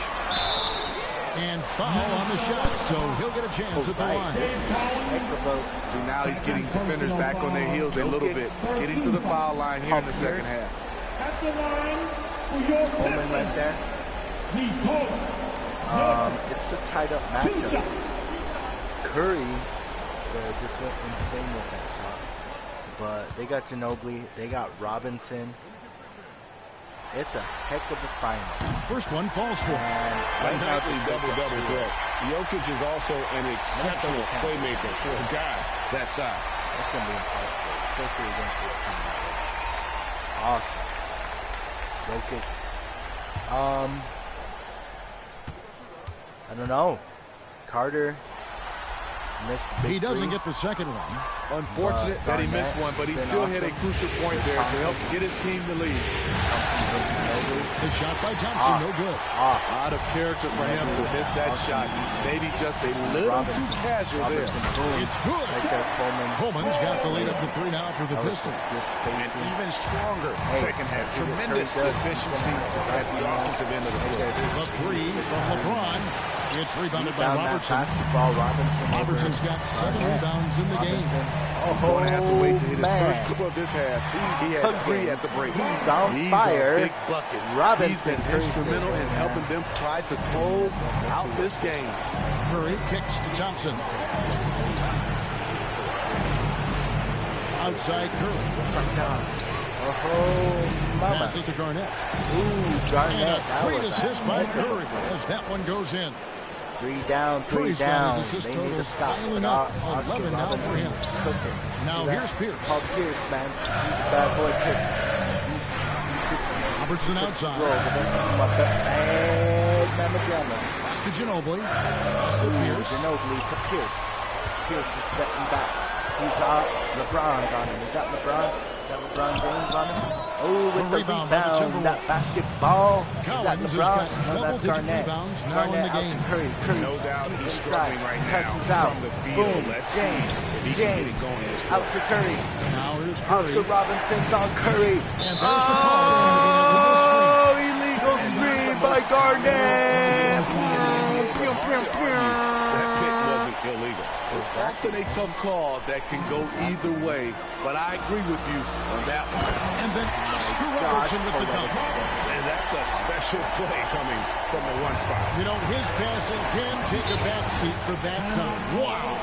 And foul on the shot, so he'll get a chance at the line. See, now he's getting defenders back on their heels a little bit. Getting to the foul line here in the second half. At the line for your Coleman right there. It's a tied-up matchup. Curry just went insane with that shot. But they got Ginobili, they got Robinson. It's a heck of a final. First one falls for him. Right now, double threat. Jokic is also an exceptional playmaker for a guy that size. That's going to be impossible, especially against this team. Awesome. Jokic. I don't know. Carter missed the big He doesn't three. get the second one. Unfortunate that he missed one, but he still hit a crucial point there to help get his team to lead. The shot by Thompson, no good. Out of character for him to miss that shot. Maybe just a little too casual there. It's good. Right there, Coleman. Coleman's got the lead up to 3 now for the That was Pistons. just good And spacing. even stronger second half. see what Tremendous Curry does. efficiency at the offensive end of the floor. The three from LeBron. It's rebounded by Down that Robertson. basketball, Robinson. Robertson's got 7 rebounds in the game. He's going to have to wait to hit his first couple of this half. He had 3 at the break. He's on fire. Big buckets. Robinson, He's been instrumental in helping them try to close out this game. Curry kicks to Thompson. Outside Curry. Oh, mama. Passes to Garnett. Ooh, Garnett. And a That great was assist by Curry as that one goes in. 3 down, 3 Curry's got down. his assist They need to totals stop. piling But up. Oscar 11 now for Robinson him. is cooking. Now See that? here's Pierce. Paul Pierce, man. He's a bad boy piston. Robertson outside. Roll, but that's my bad mamma jamma. To Ginobili. Pass to Pierce. Ginobili to Pierce. Pierce is stepping back. He's out. LeBron's on him. Is that LeBron? Is that LeBron James on him? Oh, with the rebound by the rebound. Timberwolves. That basketball. Collins is has that got LeBron? No, that's double-digit Garnett. rebounds now Garnett in the out game. to Curry. Curry. No doubt he's Inside. struggling right now Passes out. from the field. Boom. Let's see James. if he can get James. it going this Out to Curry. Now here's Oscar Curry. Robinson's on Curry. And there's the call. It's going to be an illegal screen. Oh, illegal screen by Garnett. Pew, pew, pew. That pick wasn't illegal. It's often a tough call that can go either way, but I agree with you on that one. And then Oscar Robertson with the dunk. And that's a special play coming from the one spot. You know, his passing can take a back seat for that time. Wow.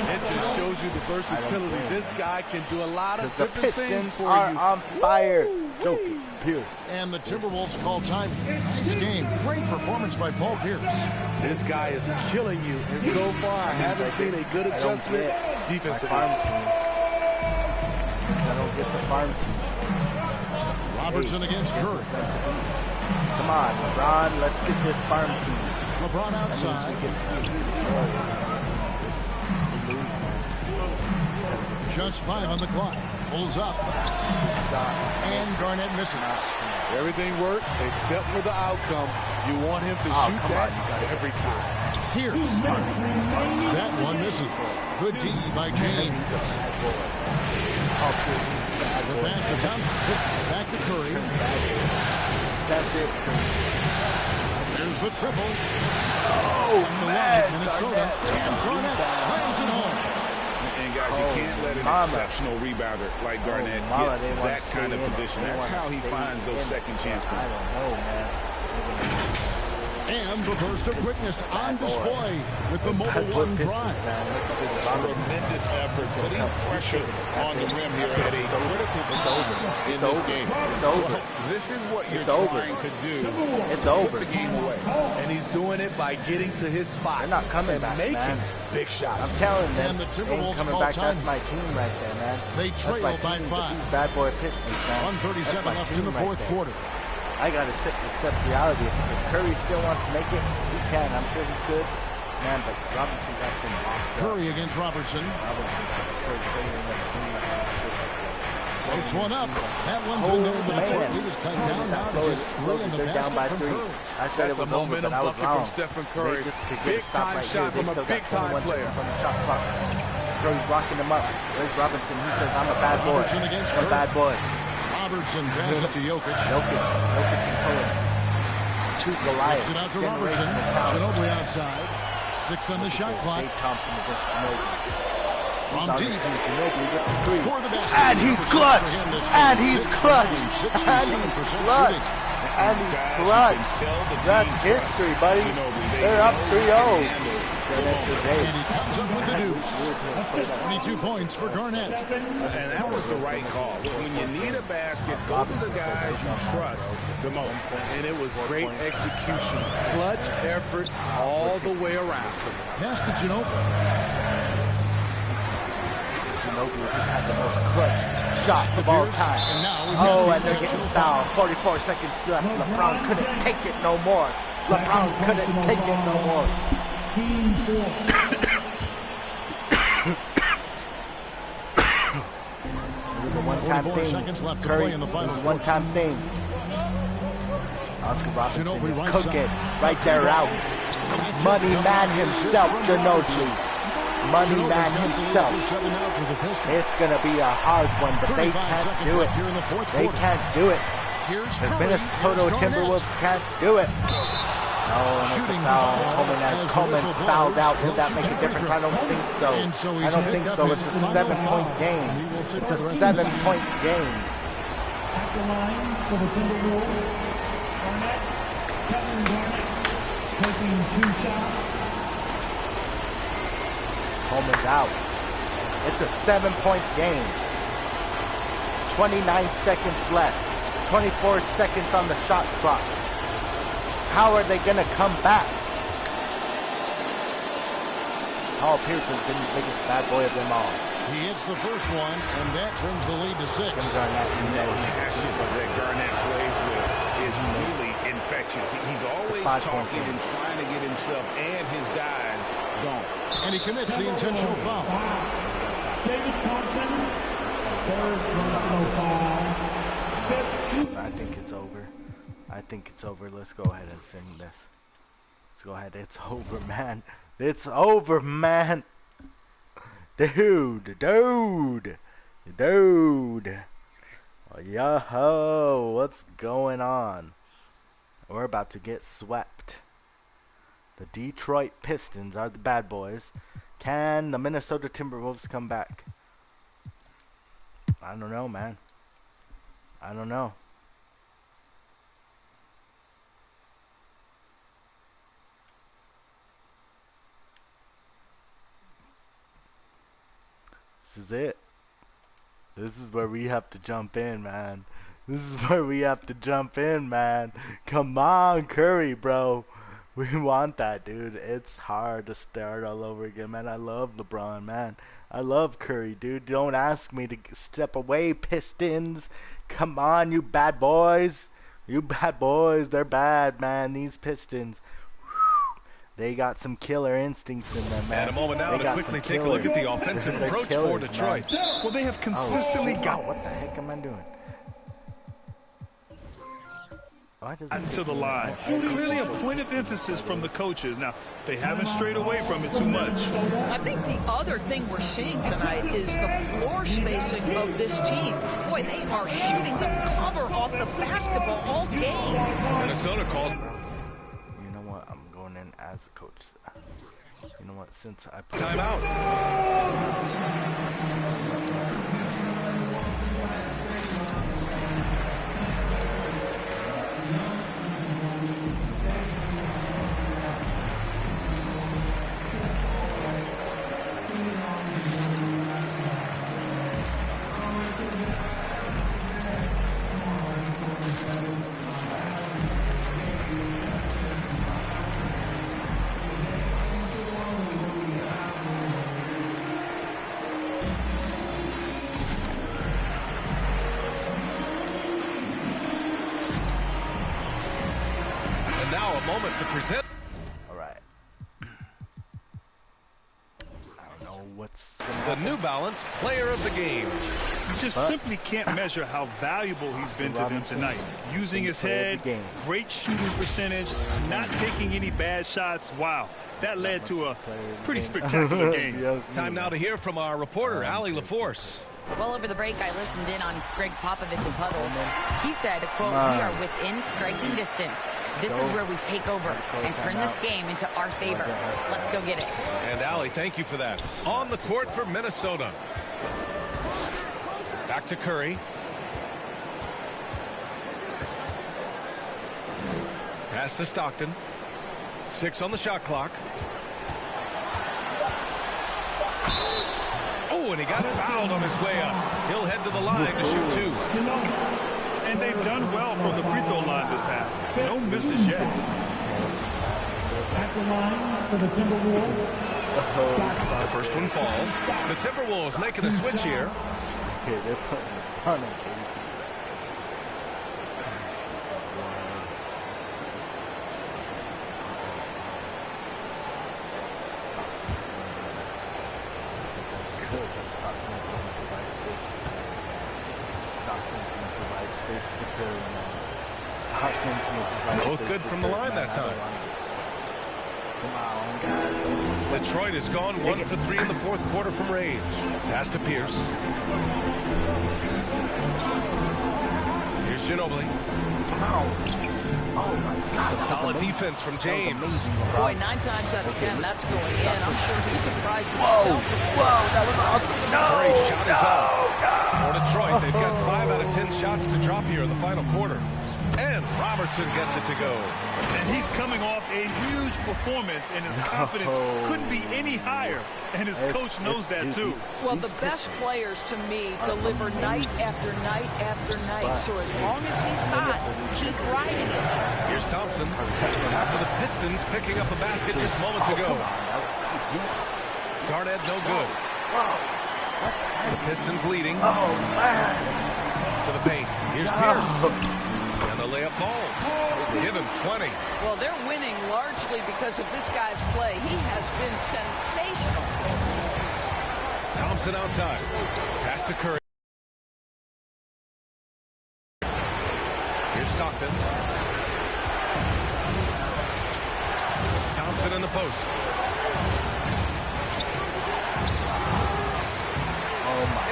It just shows you the versatility. This guy can do a lot of Because the different things Pistons for are you. on fire. Joking. Pierce. And the Timberwolves call timing. Nice game. Great performance by Paul Pierce. This guy is killing you, and so far I haven't seen a good adjustment My defensively. farm team. I don't get the farm team. Robertson against This Curry. is meant to be. Come on, LeBron. Let's get this farm team. LeBron That means outside. we get team control. This, we lose, man. Just 5 on the clock. Pulls up. That's a 6 shot. And Garnett misses. Everything worked except for the outcome. You want him to shoot come that on, you gotta every get time. Pierce. That one misses. Good D by James. Oh, Pierce. The pass to Thompson. Back to Curry. That's it. There's the triple. Oh, The man. line, Minnesota. And Garnett slams it home. And guys, you can't let an mama. exceptional rebounder like Garnett Mama, they get wanna that kind of stay in it. position. They That's wanna how he stay finds those in it. second chance I points. don't know, man. And the burst of quickness on Bad boy. display with the Mobile Bad boy One Pistons, drive. man. Look at this Robinson. Tremendous effort, putting pressure on the rim here at a critical It's time over. in It's this over. game. It's over. This is what you're It's over. trying to do. It's over. Put the game away. And he's doing it by getting to his spot. They're not coming and back, making man. big shots. I'm telling them, And the they Timberwolves ain't coming call back. time. That's my team right there, man. They That's trail my by team, 5. These bad boy Pistons, man. 137 That's my left in team the right fourth there. quarter. I gotta accept reality. If Curry still wants to make it, he can. I'm sure he could. Man, but Robinson got some locked up. Curry against Robertson. Robinson gets Curry. Curry ain't never seen that. Floats one up. That one's in there. The Detroit lead is cut down now to just 3 in the They're down by basket from 3. Curry. I said That's it was a over, momentum but I was bucket wrong. from Stephen Curry. They just could get Big a stop time right shot here. from They a still big got time 21 player. seconds from the shot clock. Curry's locking him up. There's Robinson. He says, I'm a bad boy. Robertson against I'm a Curry. bad boy. Robertson passes it to Jokic. Jokic and Cohen. Two Goliaths. Gets it out to Robertson. Ginobili outside. 6 on the shot clock. Dave Thompson against Ginobili. From deep. Ginobili with the three. Score the basket. And he's clutch. And he's clutch. And he's 67% clutch. shooting. And he's clutch. That's history, buddy. They're up 3-0. And he comes up with the deuce. 22 points for Garnett. And that was the right call. When you need a basket, go to the guys you trust the most. And it was great execution. Clutch effort all the way around. Pass to Ginobili. Ginobili just had the most clutch shot of all time. And now we've Oh, got and the they're getting intentional fouled. 44 seconds left. LeBron couldn't take it no more. LeBron couldn't take it no more. Team 4. It was a one-time 44 thing. seconds left to Curry, play in the final it was a one-time thing. Oscar Robinson Ginobili is right cooking. side. Right there out. That's Money it. man himself, Ginobili. Money Ginobili's man got the himself. lead, 7 out for the Pistons. It's going to be a hard one, but they 35 can't seconds do it. left here in the fourth They quarter. can't do it. Here's The Curry. Minnesota Here's Garnett. Timberwolves can't do it. No, and it's a Shooting foul. foul as the Coleman's whistle fouled blows. out. Will He'll that shoot make two a free difference? throws. I don't think so. And so I he's don't picked think up so. his It's a final 7-point foul. game. He will sit It's for a the rest of the 7-point game. At the line for the Timberwolves. Garnett. Kevin Garnett taking 2 shots. Coleman's out. It's a 7-point game. 29 seconds left. 24 seconds on the shot clock. How are they going to come back? Paul Pierce has been the biggest bad boy of them all. He hits the first one, and that trims the lead to 6. And that passion that Garnett plays with is really infectious. He's always talking and trying to get himself and his guys going. And he commits the intentional foul. David Thompson. Third personal foul. I think it's over. I think it's over. Let's go ahead and sing this. Let's go ahead. It's over, man. It's over, man. Dude. Yo, what's going on? We're about to get swept. The Detroit Pistons are the bad boys. Can the Minnesota Timberwolves come back? I don't know, man. I don't know. This is it. This is where we have to jump in, man. This is where we have to jump in, man. Come on, Curry, bro. We want that, dude. It's hard to start all over again, man. I love LeBron, man. I love Curry, dude. Don't ask me to step away, Pistons. Come on, you bad boys. You bad boys. They're bad, man. These Pistons. They got some killer instincts in them, man. And a moment now to quickly take a look at the offensive approach for Detroit. Man. Well, they have consistently got... What the heck am I doing? To the line. Clearly a point of emphasis from the coaches. Now, they haven't strayed away from it too much. I think the other thing we're seeing tonight is the floor spacing of this team. Boy, they are shooting the cover off the basketball all game. Minnesota calls... You know what? I'm going in as a coach. You know what? Since I put timeout. what's the New Balance Player of the Game. You just simply can't measure how valuable he's been to them tonight. Using his head, great shooting percentage, not taking any bad shots. Wow, that led to a pretty spectacular game. Time now to hear from our reporter, Allie LaForce. Well, over the break, I listened in on Greg Popovich's huddle. He said, quote, "We are within striking distance. This is where we take over and turn this game into our favor. Let's go get it." And Allie, thank you for that. On the court for Minnesota. Back to Curry. Pass to Stockton. 6 on the shot clock. Oh, and he got fouled on his way up. He'll head to the line to shoot 2. And they've done well from the free throw line this half. No misses yet. At the line for the Timberwolves. The first one falls. The Timberwolves making a switch here. Okay, they're putting a ton on KD. Stockton's going to provide space for Curry. Stockton's going to provide space for Curry now. Stockton's going to provide both space good for from Curry. the line that time. Come on, guys. Detroit has gone 1 for 3 in the fourth quarter from range. Pass to Pierce. Here's Ginobili. Oh my God. Some solid defense from James. Boy, 9 times out of 10, that's going in. I'm sure he's surprised Whoa, himself. whoa, that was awesome. No, Curry's shot is off. For Detroit, they've got 5 out of 10 shots to drop here in the final quarter. And Robertson gets it to go. And he's coming off a huge performance, and his confidence couldn't be any higher. And his coach knows that, too. Well, the best players, to me, deliver night after night after night. So as long as he's hot, keep riding it. Here's Thompson. After the Pistons picking up a basket just moments ago. Garnett no good. The Pistons leading. Oh, man. To the paint. Here's Pierce. And the layup falls. Give him 20. Well, they're winning largely because of this guy's play. He has been sensational. Thompson outside. Pass to Curry. Here's Stockton. Thompson in the post.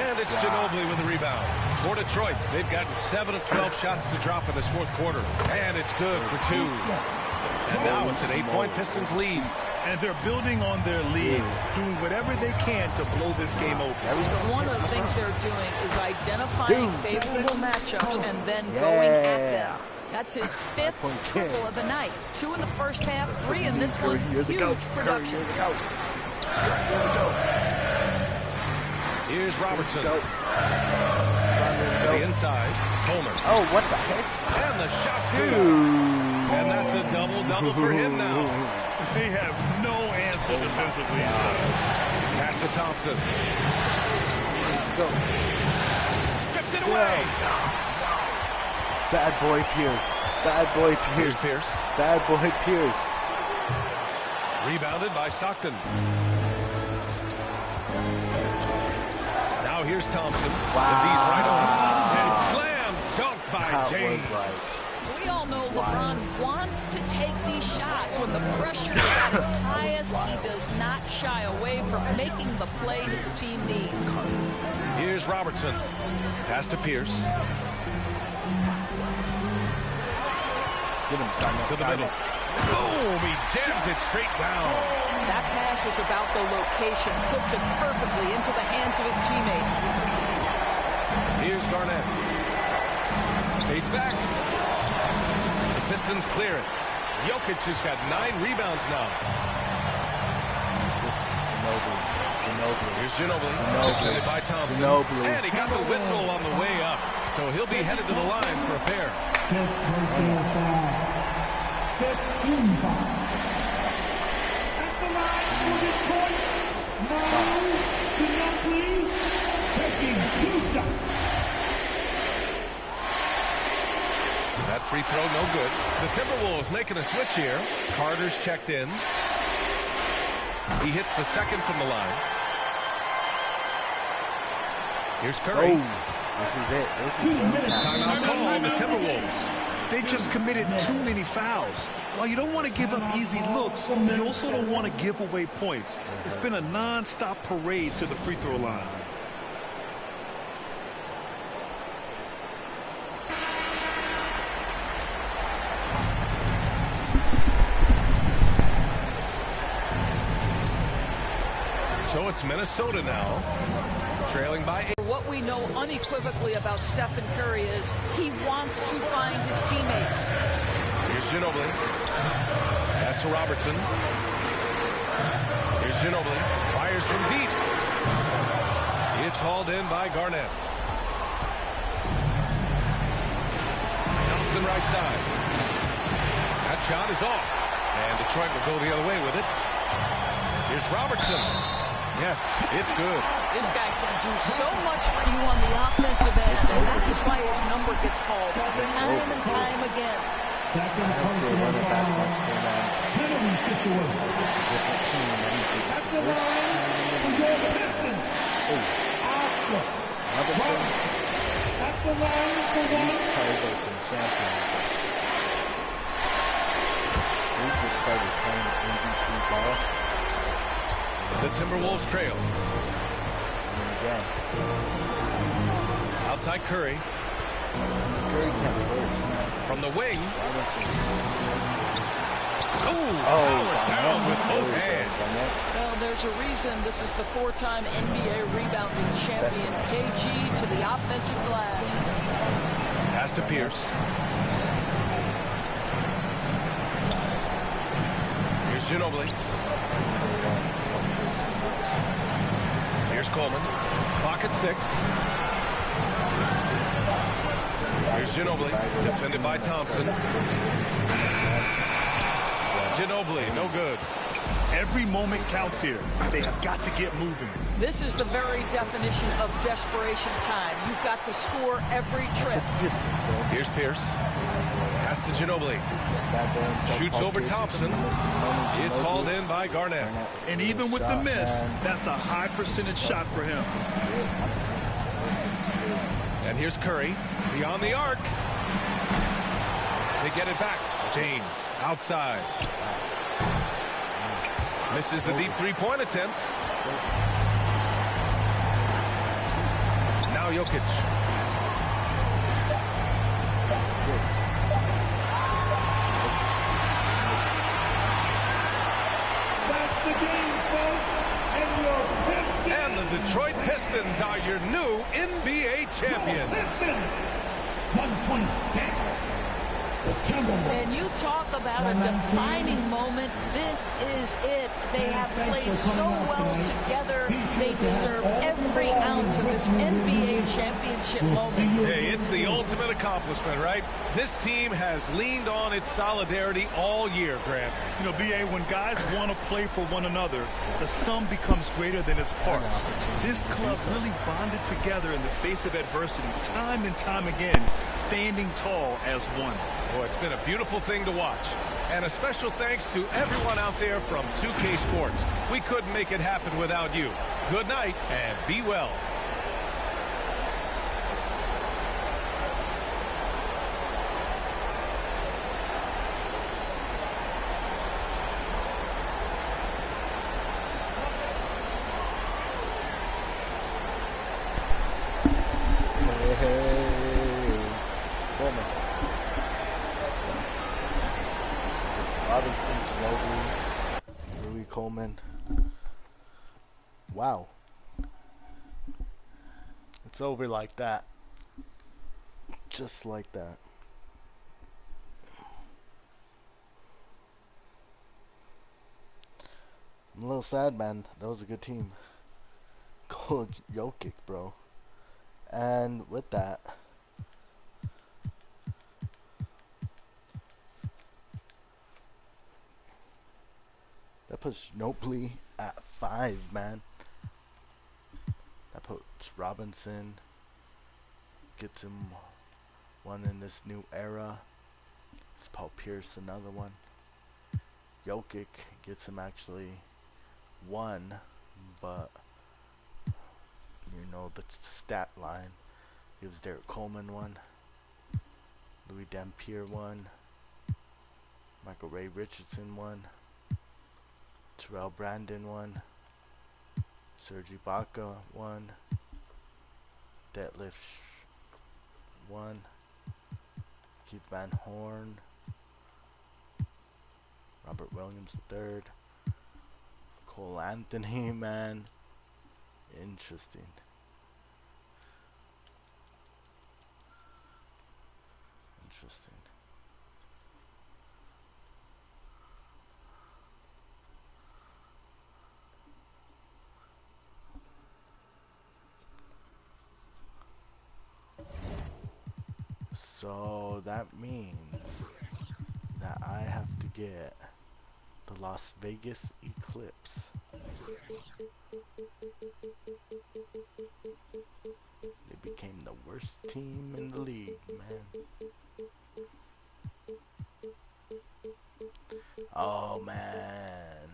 And it's Ginobili with the rebound. For Detroit, they've gotten 7 of 12 shots to drop in this fourth quarter. And it's good for 2. And now it's an 8-point Pistons lead. And they're building on their lead, doing whatever they can to blow this game open. One of the things they're doing is identifying favorable matchups and then going at them. That's his 5th triple of the night. 2 in the first half, 3 in this one. Huge production. Here's Robertson. To the inside. Coleman. Oh, what the heck? And the shot's good. And that's a double-double for him now. They have no answer defensively. Pass to Thompson. Stripped it away. Bad boy Pierce. Bad boy Pierce. Here's Pierce. Bad boy Pierce. Rebounded by Stockton. Now here's Thompson. Wow. The D's right on. And slam dunk by James. We all know LeBron wants to take these shots. When the pressure is at its highest, he does not shy away from making the play his team needs. Here's Robertson. Pass to Pierce. To the middle. Boom! He jams it straight down. That pass was about the location. Puts it perfectly into the hands of his teammate. Here's Garnett. Fades back. The Pistons clear it. Jokic has got 9 rebounds now. Here's Ginobili. Defended by Thompson. And he got the whistle on the way up. So he'll be headed to the line for a pair. 15 foul. At the line for Detroit, Ginobili taking 2 shots. That free throw no good. The Timberwolves making a switch here. Carter's checked in. He hits the second from the line. Here's Curry. This is it. This is game time. Timeout call on the Timberwolves. They just committed too many fouls. While you don't want to give up easy looks, you also don't want to give away points. It's been a non-stop parade to the free throw line. So it's Minnesota now, trailing by 8. What we know unequivocally about Stephen Curry is he wants to find his teammates. Here's Ginobili. Pass to Robertson. Here's Ginobili. Fires from deep. It's hauled in by Garnett. Thompson right side. That shot is off. And Detroit will go the other way with it. Here's Robertson. Yes, it's good. This guy can do so much for you on the offensive end, and that is why his number gets called time and time again. Second personal foul. Penalty situation. At the line for your Pistons. Oscar. At the line for one. We just started playing MVP ball. The Timberwolves trail. Outside Curry. Curry can't close now. From the wing. Oh, down with both hands. Well, there's a reason this is the four-time NBA rebounding champion, KG, to the offensive glass. Pass to Pierce. Here's Ginobili. Here's Coleman. Clock at 6. Here's Ginobili. Defended by Thompson. Ginobili, no good. Every moment counts here. They have got to get moving. This is the very definition of desperation time. You've got to score every trip. Here's Pierce. Pass to Ginobili. Shoots over Thompson. It's hauled in by Garnett. And even with the miss, that's a high percentage shot for him. And here's Curry. Beyond the arc. They get it back. James outside. Misses the deep three-point attempt. Now Jokic. That's the game, folks. And your Pistons. And the Detroit Pistons are your new NBA champions. Pistons. 126. And you talk about a defining moment. This is it. They have played so well together. They deserve every ounce of this NBA championship moment. Hey, it's the ultimate accomplishment, right? This team has leaned on its solidarity all year, Grant. You know, B.A., when guys want to play for one another, the sum becomes greater than its parts. This club really bonded together in the face of adversity, time and time again, standing tall as one. Boy, it's been a beautiful thing to watch. And a special thanks to everyone out there from 2K Sports. We couldn't make it happen without you. Good night and be well. Robinson, Ginobili, Coleman. Wow. It's over like that. Just like that. I'm a little sad, man. That was a good team. Go Jokic, bro. And with that, that puts Ginobili at 5, man. That puts Robinson, gets him one in this new era. It's Paul Pierce, another one. Jokic gets him actually 1, but You know the stat line. Gives Derek Coleman 1. Louis Dampier 1. Michael Ray Richardson 1. Terrell Brandon 1. Serge Ibaka 1. Detlef 1. Keith Van Horn. Robert Williams III. Cole Anthony, man. Interesting. Interesting. So that means that I have to get the Las Vegas Eclipse. They became the worst team in the league, man. Oh man.